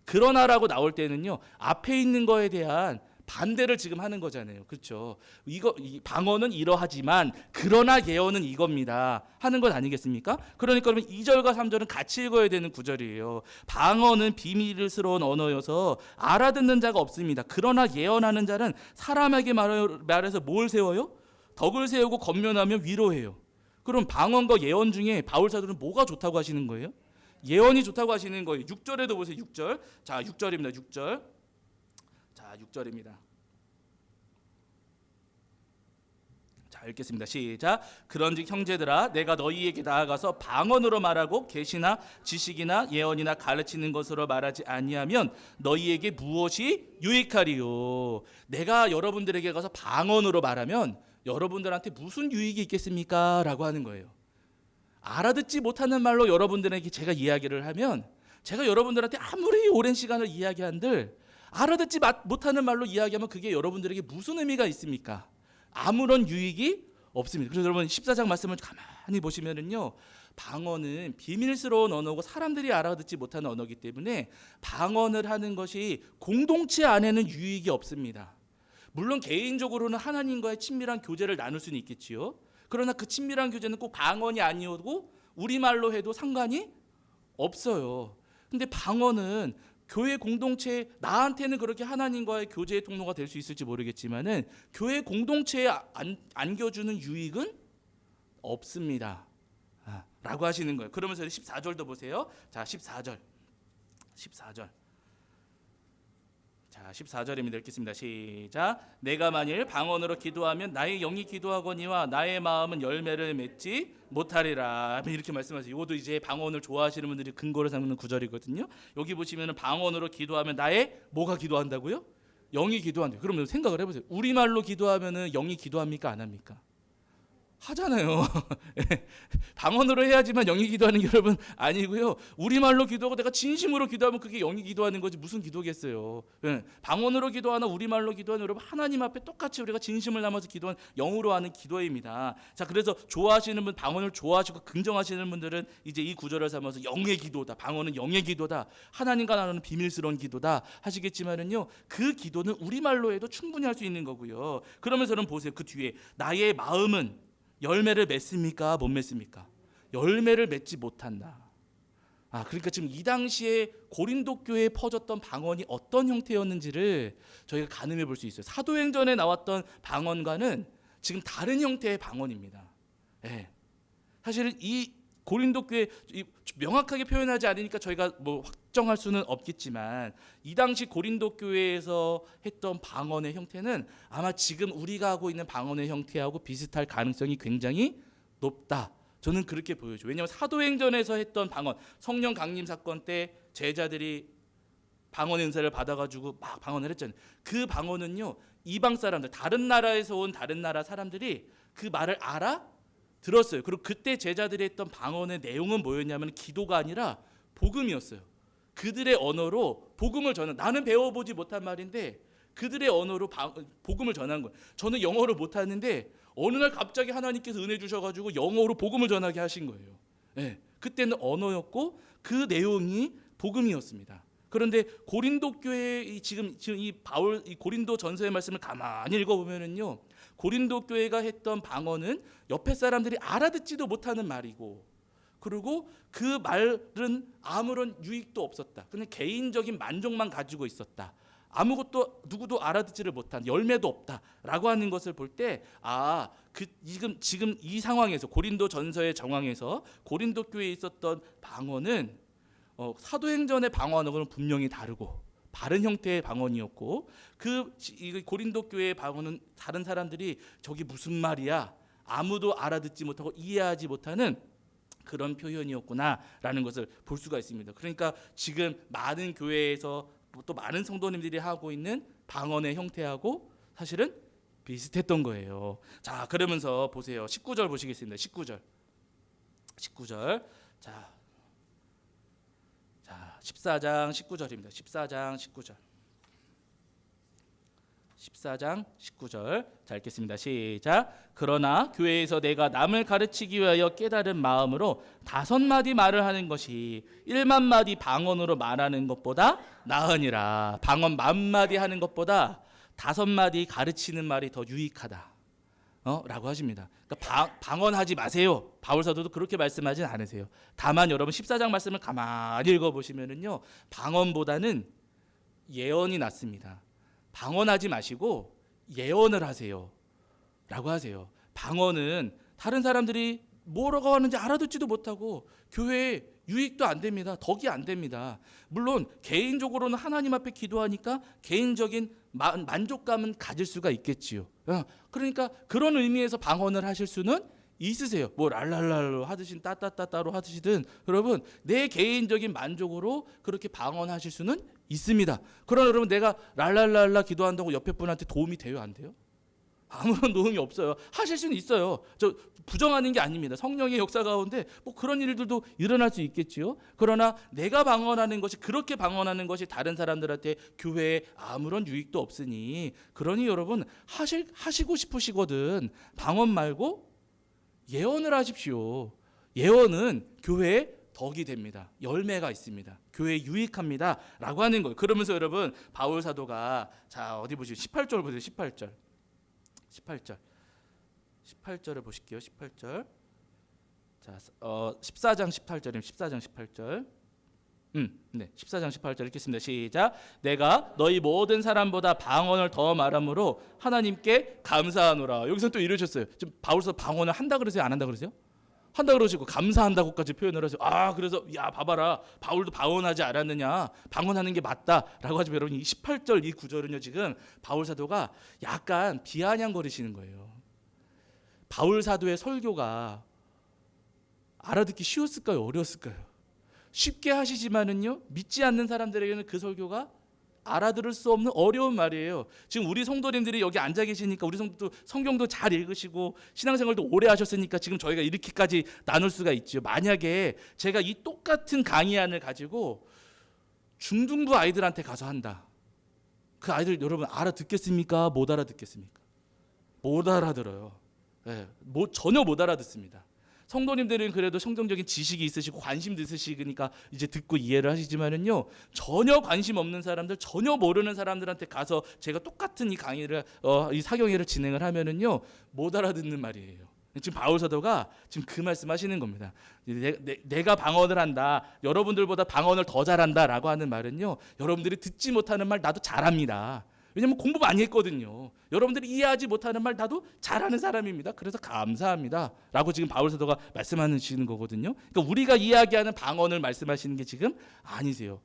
그러나라고 나올 때는요. 앞에 있는 거에 대한 반대를 지금 하는 거잖아요. 그렇죠? 이 방언은 이러하지만 그러나 예언은 이겁니다. 하는 것 아니겠습니까? 그러니까 그러면 2절과 3절은 같이 읽어야 되는 구절이에요. 방언은 비밀스러운 언어여서 알아듣는 자가 없습니다. 그러나 예언하는 자는 사람에게 말해서 뭘 세워요? 덕을 세우고 권면하며 위로해요. 그럼 방언과 예언 중에 바울 사도는 뭐가 좋다고 하시는 거예요? 예언이 좋다고 하시는 거예요. 6절에도 보세요. 6절. 자, 6절입니다. 6절. 자, 6절입니다. 자, 읽겠습니다. 시작. 그런즉 형제들아 내가 너희에게 나아가서 방언으로 말하고 계시나 지식이나 예언이나 가르치는 것으로 말하지 아니하면 너희에게 무엇이 유익하리요. 내가 여러분들에게 가서 방언으로 말하면 여러분들한테 무슨 유익이 있겠습니까? 라고 하는 거예요. 알아듣지 못하는 말로 여러분들에게 제가 이야기를 하면 제가 여러분들한테 아무리 오랜 시간을 이야기한들 알아듣지 못하는 말로 이야기하면 그게 여러분들에게 무슨 의미가 있습니까? 아무런 유익이 없습니다. 그래서 여러분 14장 말씀을 가만히 보시면은요. 방언은 비밀스러운 언어고 사람들이 알아듣지 못하는 언어이기 때문에 방언을 하는 것이 공동체 안에는 유익이 없습니다. 물론 개인적으로는 하나님과의 친밀한 교제를 나눌 수는 있겠지요. 그러나 그 친밀한 교제는 꼭 방언이 아니어도 우리말로 해도 상관이 없어요. 근데 방언은 교회 공동체 나한테는 그렇게 하나님과의 교제의 통로가 될 수 있을지 모르겠지만은 교회 공동체에 안겨주는 유익은 없습니다. 라고 하시는 거예요. 그러면서 14절도 보세요. 자, 14절. 자, 14절입니다. 읽겠습니다. 시작. 내가 만일 방언으로 기도하면 나의 영이 기도하거니와 나의 마음은 열매를 맺지 못하리라. 이렇게 말씀하세요. 이것도 이제 방언을 좋아하시는 분들이 근거로 삼는 구절이거든요. 여기 보시면 방언으로 기도하면 나의 뭐가 기도한다고요? 영이 기도한대요. 그러면 생각을 해보세요. 우리말로 기도하면 영이 기도합니까? 안 합니까? 하잖아요. 방언으로 해야지만 영이 기도하는 게 여러분 아니고요. 우리말로 기도하고 내가 진심으로 기도하면 그게 영이 기도하는 거지 무슨 기도겠어요. 방언으로 기도하나 우리말로 기도하는 여러분 하나님 앞에 똑같이 우리가 진심을 담아서 기도한 영으로 하는 기도입니다. 자, 그래서 좋아하시는 분, 방언을 좋아하시고 긍정하시는 분들은 이제 이 구절을 삼아서 영의 기도다. 방언은 영의 기도다. 하나님과 나누는 비밀스러운 기도다 하시겠지만은요. 그 기도는 우리말로 해도 충분히 할 수 있는 거고요. 그러면서는 보세요. 그 뒤에 나의 마음은 열매를 맺습니까? 못 맺습니까? 열매를 맺지 못한다. 그러니까 지금 이 당시에 고린도 교회에 퍼졌던 방언이 어떤 형태였는지를 저희가 가늠해 볼 수 있어요. 사도행전에 나왔던 방언과는 지금 다른 형태의 방언입니다. 사실은 이 고린도 교회 명확하게 표현하지 않으니까 저희가 뭐 확정할 수는 없겠지만 이 당시 고린도 교회에서 했던 방언의 형태는 아마 지금 우리가 하고 있는 방언의 형태하고 비슷할 가능성이 굉장히 높다. 저는 그렇게 보여요. 왜냐하면 사도행전에서 했던 방언, 성령 강림 사건 때 제자들이 방언 은사를 받아가지고 막 방언을 했잖아요. 그 방언은요, 이방 사람들, 다른 나라에서 온 다른 나라 사람들이 그 말을 알아 들었어요. 그리고 그때 제자들이 했던 방언의 내용은 뭐였냐면 기도가 아니라 복음이었어요. 그들의 언어로 복음을 전한, 나는 배워보지 못한 말인데 그들의 언어로 복음을 전한 거예요. 저는 영어를 못하는데 어느 날 갑자기 하나님께서 은혜 주셔가지고 영어로 복음을 전하게 하신 거예요. 네, 그때는 언어였고 그 내용이 복음이었습니다. 그런데 고린도 교회 지금 이 바울 이 고린도 전서의 말씀을 가만히 읽어보면은요, 고린도 교회가 했던 방언은 옆에 사람들이 알아듣지도 못하는 말이고, 그리고 그 말은 아무런 유익도 없었다. 그냥 개인적인 만족만 가지고 있었다. 아무것도 누구도 알아듣지를 못한, 열매도 없다라고 하는 것을 볼 때, 지금 이 상황에서 고린도 전서의 정황에서 고린도 교회에 있었던 방언은 사도행전의 방언하고는 분명히 다르고 바른 형태의 방언이었고, 이 고린도 교회의 방언은 다른 사람들이 저기 무슨 말이야 아무도 알아듣지 못하고 이해하지 못하는 그런 표현이었구나라는 것을 볼 수가 있습니다. 그러니까 지금 많은 교회에서 또 많은 성도님들이 하고 있는 방언의 형태하고 사실은 비슷했던 거예요. 자, 그러면서 보세요. 19절 보시겠습니다. 19절. 자, 14장 19절입니다. 14장 19절. 자, 읽겠습니다. 시작. 그러나 교회에서 내가 남을 가르치기 위하여 깨달은 마음으로 5마디 말을 하는 것이 1만 마디 방언으로 말하는 것보다 나으니라. 방언 10,000마디 하는 것보다 5마디 가르치는 말이 더 유익하다. 라고 하십니다. 그러니까 방언하지 마세요. 바울 사도도 그렇게 말씀하진 않으세요. 다만 여러분 14장 말씀을 가만히 읽어보시면은요, 방언보다는 예언이 낫습니다. 방언하지 마시고 예언을 하세요 라고 하세요. 방언은 다른 사람들이 뭐라고 하는지 알아듣지도 못하고 교회에 유익도 안 됩니다. 덕이 안 됩니다. 물론 개인적으로는 하나님 앞에 기도하니까 개인적인 만족감은 가질 수가 있겠지요. 그러니까 그런 의미에서 방언을 하실 수는 있으세요. 뭐 랄랄랄로 하듯이 따따따따로 하듯이든 여러분 내 개인적인 만족으로 그렇게 방언하실 수는 있습니다. 그러나 여러분 내가 랄랄랄라 기도한다고 옆에 분한테 도움이 돼요, 안 돼요? 아무런 도움이 없어요. 하실 수는 있어요. 저 부정하는 게 아닙니다. 성령의 역사 가운데 뭐 그런 일들도 일어날 수 있겠지요. 그러나 내가 방언하는 것이, 그렇게 방언하는 것이 다른 사람들한테 교회에 아무런 유익도 없으니, 그러니 여러분 하시고 싶으시거든 방언 말고 예언을 하십시오. 예언은 교회에 덕이 됩니다. 열매가 있습니다. 교회에 유익합니다 라고 하는 거예요. 그러면서 여러분 바울 사도가, 자 어디 보시죠. 18절 보세요. 18절을 보실게요. 18절. 자, 14장 18절입니다. 14장 18절. 네, 14장 18절 읽겠습니다. 시작. 내가 너희 모든 사람보다 방언을 더 말함으로 하나님께 감사하노라. 여기서 또 이러셨어요. 지금 바울서 방언을 한다 그러세요? 안 한다 그러세요? 한다 그러시고 감사한다고까지 표현을 하세요. 그래서 야 봐봐라, 바울도 방언하지 않았느냐, 방언하는 게 맞다라고 하지만 여러분 이 18절 이 구절은요, 지금 바울 사도가 약간 비아냥거리시는 거예요. 바울 사도의 설교가 알아듣기 쉬웠을까요, 어려웠을까요? 쉽게 하시지만은요, 믿지 않는 사람들에게는 그 설교가 알아들을 수 없는 어려운 말이에요. 지금 우리 성도님들이 여기 앉아 계시니까 우리 성도도 성경도 잘 읽으시고 신앙생활도 오래 하셨으니까 지금 저희가 이렇게까지 나눌 수가 있죠. 만약에 제가 이 똑같은 강의안을 가지고 중등부 아이들한테 가서 한다. 그 아이들 여러분 알아듣겠습니까? 못 알아듣겠습니까? 못 알아들어요. 네, 전혀 못 알아듣습니다. 성도님들은 그래도 성경적인 지식이 있으시고 관심도 있으시니까 이제 듣고 이해를 하시지만은요, 전혀 관심 없는 사람들, 전혀 모르는 사람들한테 가서 제가 똑같은 이 강의를 이 사경회를 진행을 하면은요, 못 알아듣는 말이에요. 지금 바울 사도가 지금 그 말씀하시는 겁니다. 내가 방언을 한다, 여러분들보다 방언을 더 잘한다라고 하는 말은요, 여러분들이 듣지 못하는 말 나도 잘합니다. 왜냐면 공부 많이 했거든요. 여러분들이 이해하지 못하는 말 나도 잘하는 사람입니다. 그래서 감사합니다 라고 지금 바울 사도가 말씀하시는 거거든요. 그러니까 우리가 이야기하는 방언을 말씀하시는 게 지금 아니세요.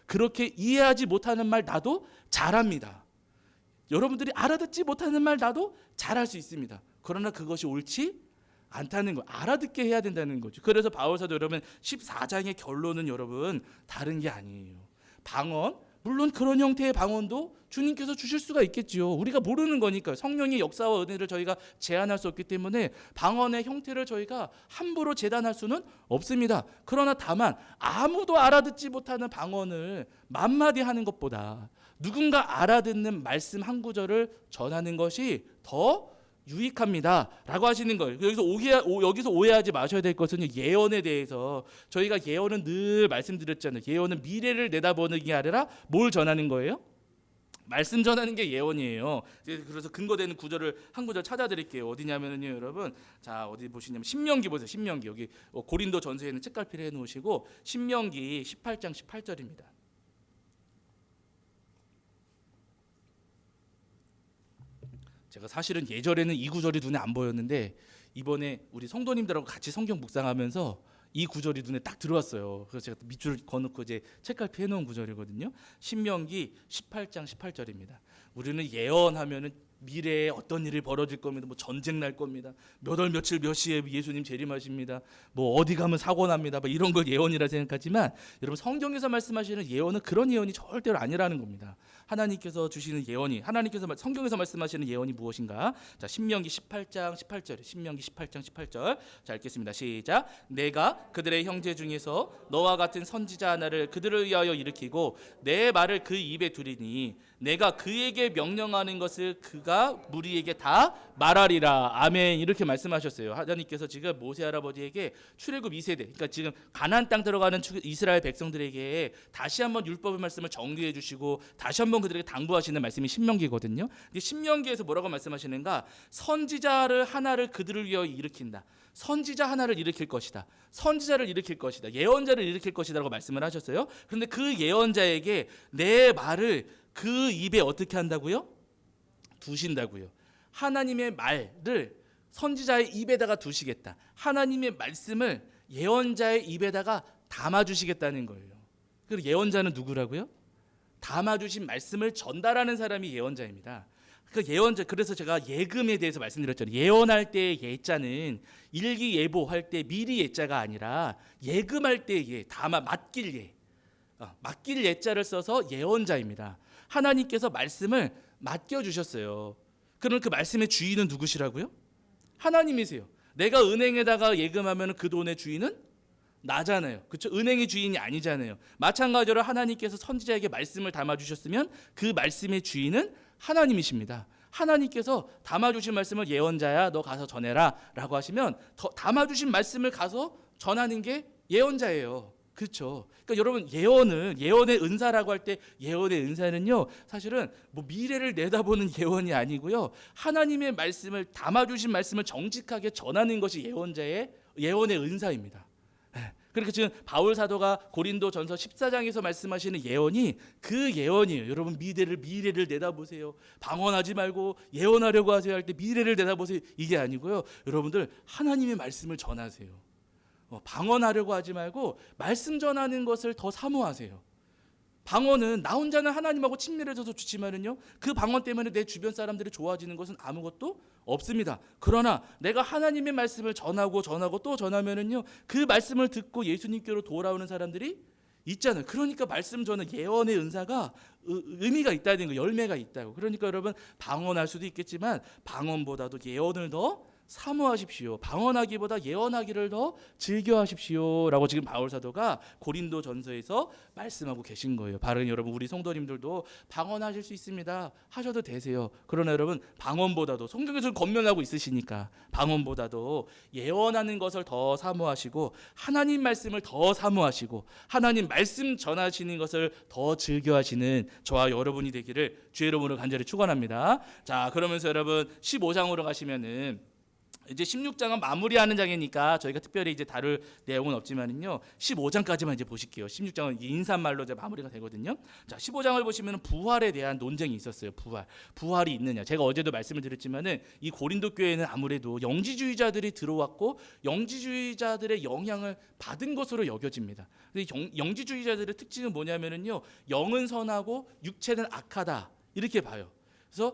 그렇게 이해하지 못하는 말 나도 잘합니다. 여러분들이 알아듣지 못하는 말 나도 잘할 수 있습니다. 그러나 그것이 옳지 않다는 거, 알아듣게 해야 된다는 거죠. 그래서 바울 사도 여러분 14장의 결론은 여러분 다른 게 아니에요. 방언 물론 그런 형태의 방언도 주님께서 주실 수가 있겠지요. 우리가 모르는 거니까요. 성령의 역사와 은혜를 저희가 제한할 수 없기 때문에 방언의 형태를 저희가 함부로 제단할 수는 없습니다. 그러나 다만 아무도 알아듣지 못하는 방언을 만마디 하는 것보다 누군가 알아듣는 말씀 한 구절을 전하는 것이 더 유익합니다 라고 하시는 거예요. 여기서 오해하지 마셔야 될 것은 예언에 대해서 저희가 예언은 늘 말씀드렸잖아요. 예언은 미래를 내다보는 게 아니라 뭘 전하는 거예요? 말씀 전하는 게 예언이에요. 그래서 근거되는 구절을 한 구절 찾아드릴게요. 어디냐면요, 여러분. 자, 어디 보시냐면 신명기 보세요. 신명기 여기 고린도 전서에는 책갈피를 해놓으시고 신명기 18장 18절입니다. 제가 사실은 예전에는 이 구절이 눈에 안 보였는데 이번에 우리 성도님들하고 같이 성경 묵상하면서 이 구절이 눈에 딱 들어왔어요. 그래서 제가 밑줄을 그어놓고 이제 책갈피 해놓은 구절이거든요. 신명기 18장 18절입니다. 우리는 예언하면은 미래에 어떤 일이 벌어질 겁니다. 뭐 전쟁 날 겁니다. 몇 월 며칠 몇 시에 예수님 재림하십니다. 뭐 어디 가면 사고 납니다. 뭐 이런 걸 예언이라 생각하지만 여러분 성경에서 말씀하시는 예언은 그런 예언이 절대로 아니라는 겁니다. 하나님께서 주시는 예언이 하나님께서 성경에서 말씀하시는 예언이 무엇인가? 자, 신명기 18장 18절. 신명기 18장 18절. 자, 읽겠습니다. 시작. 내가 그들의 형제 중에서 너와 같은 선지자 하나를 그들을 위하여 일으키고 내 말을 그 입에 두리니 내가 그에게 명령하는 것을 그가 무리에게 다 말하리라. 아멘. 이렇게 말씀하셨어요. 하나님께서 지금 모세 할아버지에게 출애굽 2세대, 그러니까 지금 가나안 땅 들어가는 이스라엘 백성들에게 다시 한번 율법의 말씀을 정리해 주시고 다시 한번 그들에게 당부하시는 말씀이 신명기거든요. 근데 신명기에서 뭐라고 말씀하시는가? 선지자를 하나를 그들을 위하여 일으킨다. 선지자 하나를 일으킬 것이다. 선지자를 일으킬 것이다. 예언자를 일으킬 것이다라고 말씀을 하셨어요. 그런데 그 예언자에게 내 말을 그 입에 어떻게 한다고요? 두신다고요. 하나님의 말을 선지자의 입에다가 두시겠다. 하나님의 말씀을 예언자의 입에다가 담아주시겠다는 거예요. 그리고 예언자는 누구라고요? 담아주신 말씀을 전달하는 사람이 예언자입니다. 그 예언자, 그래서 제가 예금에 대해서 말씀드렸잖아요. 예언할 때의 예자는 일기예보할 때 미리 예자가 아니라 예금할 때의 예, 맡길 예. 맡길 예자를 써서 예언자입니다. 하나님께서 말씀을 맡겨주셨어요. 그럼 그 말씀의 주인은 누구시라고요? 하나님이세요. 내가 은행에다가 예금하면 그 돈의 주인은 나잖아요. 그렇죠? 은행의 주인이 아니잖아요. 마찬가지로 하나님께서 선지자에게 말씀을 담아주셨으면 그 말씀의 주인은 하나님이십니다. 하나님께서 담아주신 말씀을 예언자야 너 가서 전해라 라고 하시면 담아주신 말씀을 가서 전하는 게 예언자예요. 그렇죠. 그러니까 여러분 예언의 은사라고 할 때 예언의 은사는요 사실은 뭐 미래를 내다보는 예언이 아니고요 하나님의 말씀을 담아주신 말씀을 정직하게 전하는 것이 예언의 은사입니다. 그러니까 지금 바울 사도가 고린도 전서 14장에서 말씀하시는 예언이 그 예언이에요. 여러분 미래를 내다보세요. 방언하지 말고 예언하려고 하세요 할 때 미래를 내다보세요. 이게 아니고요. 여러분들 하나님의 말씀을 전하세요. 방언하려고 하지 말고 말씀 전하는 것을 더 사모하세요. 방언은 나 혼자는 하나님하고 친밀해져서 좋지만은요 그 방언 때문에 내 주변 사람들이 좋아지는 것은 아무것도 없습니다. 그러나 내가 하나님의 말씀을 전하고 또 전하면은요 그 말씀을 듣고 예수님께로 돌아오는 사람들이 있잖아요. 그러니까 말씀 전은 예언의 은사가 의미가 있다는 거, 열매가 있다고. 그러니까 여러분 방언할 수도 있겠지만 방언보다도 예언을 더 사모하십시오. 방언하기보다 예언하기를 더 즐겨하십시오라고 지금 바울 사도가 고린도 전서에서 말씀하고 계신 거예요. 바른 여러분 우리 성도님들도 방언하실 수 있습니다. 하셔도 되세요. 그러나 여러분 방언보다도 성경에서 권면하고 있으시니까 방언보다도 예언하는 것을 더 사모하시고 하나님 말씀을 더 사모하시고 하나님 말씀 전하시는 것을 더 즐겨하시는 저와 여러분이 되기를 주의 이름으로 간절히 축원합니다. 자, 그러면서 여러분 15장으로 가시면은 이제 16장은 마무리하는 장이니까 저희가 특별히 이제 다룰 내용은 없지만은요 15장까지만 이제 보실게요. 16장은 인사말로 이제 마무리가 되거든요. 자, 15장을 보시면 부활에 대한 논쟁이 있었어요. 부활이 있느냐. 제가 어제도 말씀을 드렸지만은 이 고린도 교회는 아무래도 영지주의자들이 들어왔고 영지주의자들의 영향을 받은 것으로 여겨집니다. 영지주의자들의 특징은 뭐냐면은요 영은 선하고 육체는 악하다 이렇게 봐요. 그래서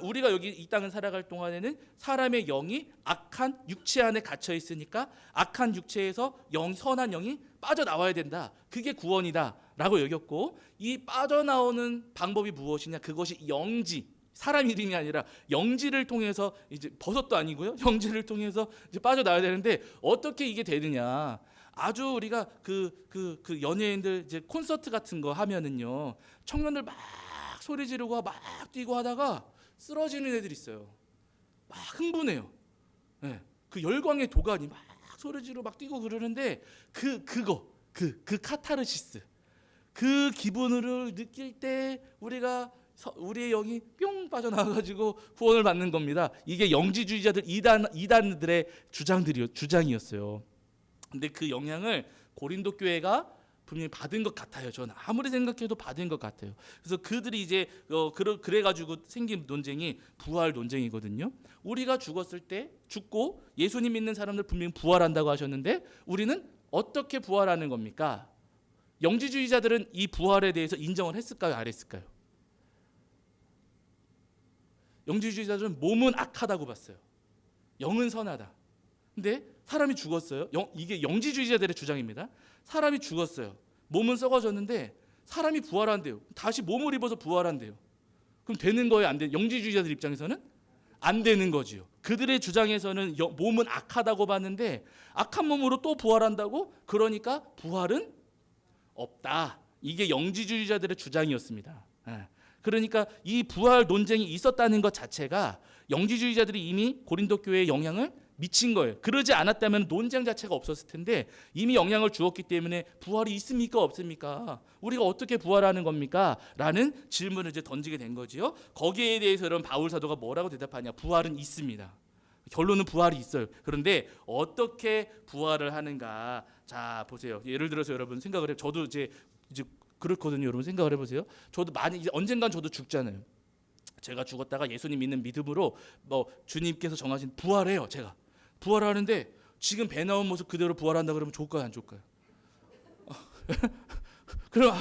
우리가 여기 이 땅을 살아갈 동안에는 사람의 영이 악한 육체 안에 갇혀 있으니까 악한 육체에서 선한 영이 빠져나와야 된다. 그게 구원이다 라고 여겼고, 이 빠져나오는 방법이 무엇이냐, 그것이 영지, 사람 이름이 아니라 영지를 통해서, 이제 버섯도 아니고요, 영지를 통해서 이제 빠져나와야 되는데, 어떻게 이게 되느냐, 아주 우리가 그 연예인들 이제 콘서트 같은 거 하면은요, 청년들 막 소리 지르고 막 뛰고 하다가 쓰러지는 애들 있어요. 막 흥분해요. 네, 그 열광의 도가니 막 소리 지르고 막 뛰고 그러는데, 그 카타르시스, 그 기분을 느낄 때 우리의 영이 뿅 빠져나와가지고 구원을 받는 겁니다. 이게 영지주의자들 이단들의 주장이었어요. 근데 그 영향을 고린도 교회가 분명히 받은 것 같아요. 저는 아무리 생각해도 받은 것 같아요. 그래서 그들이 이제 그래가지고 생긴 논쟁이 부활 논쟁이거든요. 우리가 죽고 예수님 믿는 사람들 분명히 부활한다고 하셨는데, 우리는 어떻게 부활하는 겁니까? 영지주의자들은 이 부활에 대해서 인정을 했을까요, 안 했을까요? 영지주의자들은 몸은 악하다고 봤어요. 영은 선하다. 근데 사람이 죽었어요. 이게 영지주의자들의 주장입니다. 사람이 죽었어요. 몸은 썩어졌는데 사람이 부활한대요. 다시 몸을 입어서 부활한대요. 그럼 되는 거예요, 안 돼? 영지주의자들 입장에서는 안 되는 거지요. 그들의 주장에서는 몸은 악하다고 봤는데 악한 몸으로 또 부활한다고? 그러니까 부활은 없다. 이게 영지주의자들의 주장이었습니다. 그러니까 이 부활 논쟁이 있었다는 것 자체가 영지주의자들이 이미 고린도 교회에 영향을 미친 거예요. 그러지 않았다면 논쟁 자체가 없었을 텐데, 이미 영향을 주었기 때문에 부활이 있습니까, 없습니까? 우리가 어떻게 부활하는 겁니까? 라는 질문을 이제 던지게 된 거지요. 거기에 대해서 여러분 바울 사도가 뭐라고 대답하냐? 부활은 있습니다. 결론은 부활이 있어요. 그런데 어떻게 부활을 하는가? 자, 보세요. 예를 들어서 여러분 생각을 해요. 저도 이제 그렇거든요. 여러분 생각을 해보세요. 저도 이제 언젠간 저도 죽잖아요. 제가 죽었다가 예수님 믿는 믿음으로 주님께서 정하신 부활해요. 제가 부활하는데 지금 배 나온 모습 그대로 부활한다 그러면 좋을까요, 안 좋을까요? 그럼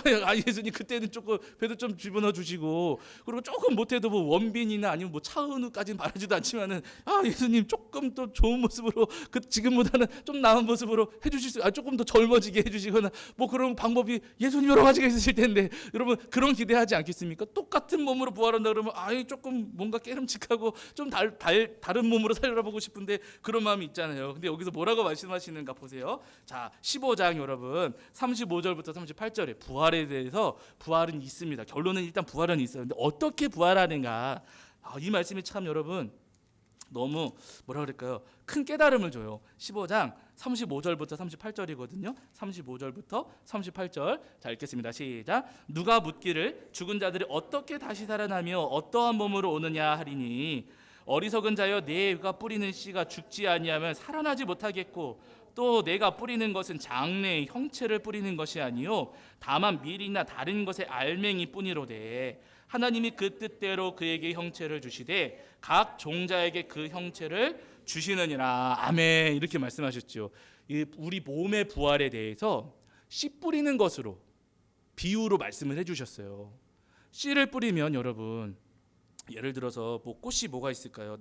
예수님 그때는 조금 배도 좀 집어넣어 주시고, 그리고 조금 못해도 뭐 원빈이나 아니면 뭐 차은우까지는 바라지도 않지만은 예수님 조금 더 좋은 모습으로 지금보다는 좀 나은 모습으로 해주실 수, 조금 더 젊어지게 해주시거나 뭐 그런 방법이 예수님 여러 가지가 있으실 텐데, 여러분 그런 기대하지 않겠습니까? 똑같은 몸으로 부활한다 그러면 조금 뭔가 깨름직하고 좀 다른 몸으로 살아보고 싶은데 그런 마음이 있잖아요. 근데 여기서 뭐라고 말씀하시는가 보세요. 자, 15장 여러분 35절부터 38절에 부활에 대해서, 부활은 있습니다. 결론은 일단 부활은 있어요. 근데 어떻게 부활하는가? 이 말씀이 참 여러분 너무 뭐라 그럴까요? 큰 깨달음을 줘요. 15장 35절부터 38절이거든요. 35절부터 38절 자 읽겠습니다. 시작. 누가 묻기를 죽은 자들이 어떻게 다시 살아나며 어떠한 몸으로 오느냐 하리니, 어리석은 자여, 내가 뿌리는 씨가 죽지 아니하면 살아나지 못하겠고, 또 내가 뿌리는 것은 장래의 형체를 뿌리는 것이 아니요 다만 밀이나 다른 것의 알맹이 뿐이로되, 하나님이 그 뜻대로 그에게 형체를 주시되 각 종자에게 그 형체를 주시느니라. 아멘. 이렇게 말씀하셨죠. 우리 몸의 부활에 대해서 씨 뿌리는 것으로 비유로 말씀을 해주셨어요. 씨를 뿌리면 여러분, 예를 들어서 뭐 꽃이 뭐가 있을까요?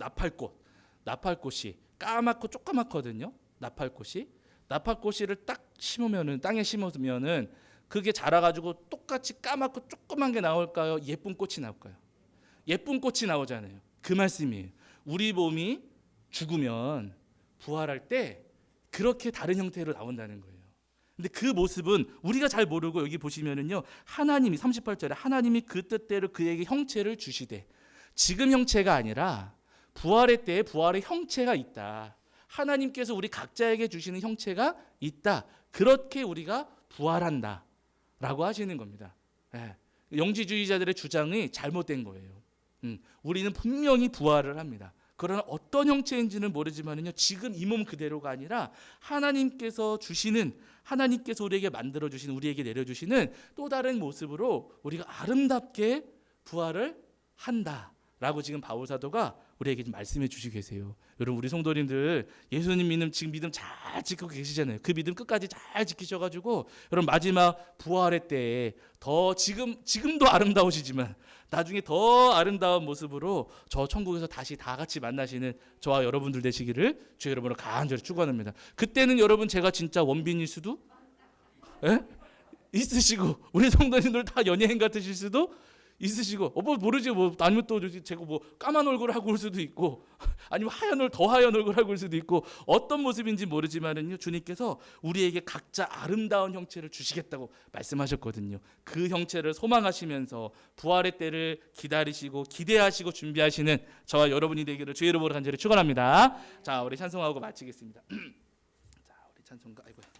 나팔꽃이 까맣고 조그맣거든요. 나팔꽃이를 딱 심으면은, 땅에 심으면은 그게 자라가지고 똑같이 까맣고 조그만 게 나올까요? 예쁜 꽃이 나올까요? 예쁜 꽃이 나오잖아요. 그 말씀이에요. 우리 몸이 죽으면 부활할 때 그렇게 다른 형태로 나온다는 거예요. 근데 그 모습은 우리가 잘 모르고, 여기 보시면은요, 하나님이 38절에 하나님이 그 뜻대로 그에게 형체를 주시되, 지금 형체가 아니라 부활의 때에 부활의 형체가 있다. 하나님께서 우리 각자에게 주시는 형체가 있다. 그렇게 우리가 부활한다 라고 하시는 겁니다. 영지주의자들의 주장이 잘못된 거예요. 우리는 분명히 부활을 합니다. 그러나 어떤 형체인지는 모르지만요, 지금 이 몸 그대로가 아니라 하나님께서 우리에게 만들어 주신, 우리에게 내려 주시는 또 다른 모습으로 우리가 아름답게 부활을 한다라고 지금 바울 사도가 우리에게 좀 말씀해 주시고 계세요. 여러분, 우리 성도님들 예수님 믿음 잘 지키고 계시잖아요. 그 믿음 끝까지 잘 지키셔가지고 여러분 마지막 부활의 때에 더 지금도 아름다우시지만 나중에 더 아름다운 모습으로 저 천국에서 다시 다 같이 만나시는 저와 여러분들 되시기를 주 여러분을 간절히 축원합니다. 그때는 여러분 제가 진짜 원빈일 수도, 있으시고 우리 성도님들 다 연예인 같으실 수도 있으시고 뭐 모르지 뭐 아니면 또 제가 뭐 까만 얼굴 하고 올 수도 있고 아니면 더 하얀 얼굴 하고 올 수도 있고 어떤 모습인지 모르지만은요 주님께서 우리에게 각자 아름다운 형체를 주시겠다고 말씀하셨거든요. 그 형체를 소망하시면서 부활의 때를 기다리시고 기대하시고 준비하시는 저와 여러분이 되기를 주의 이름으로 간절히 축원합니다. 자 우리 찬송하고 마치겠습니다. 자 우리 찬송가 아이고야.